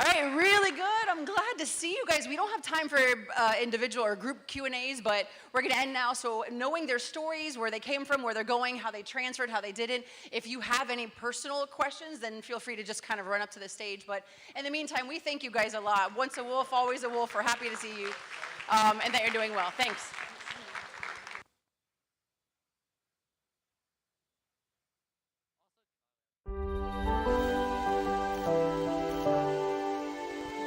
All right, really good. I'm glad to see you guys. We don't have time for individual or group Q&As, but we're going to end now. So knowing their stories, where they came from, where they're going, how they transferred, how they didn't. If you have any personal questions, then feel free to just kind of run up to the stage. But in the meantime, we thank you guys a lot. Once a wolf, always a wolf. We're happy to see you and that you're doing well. Thanks.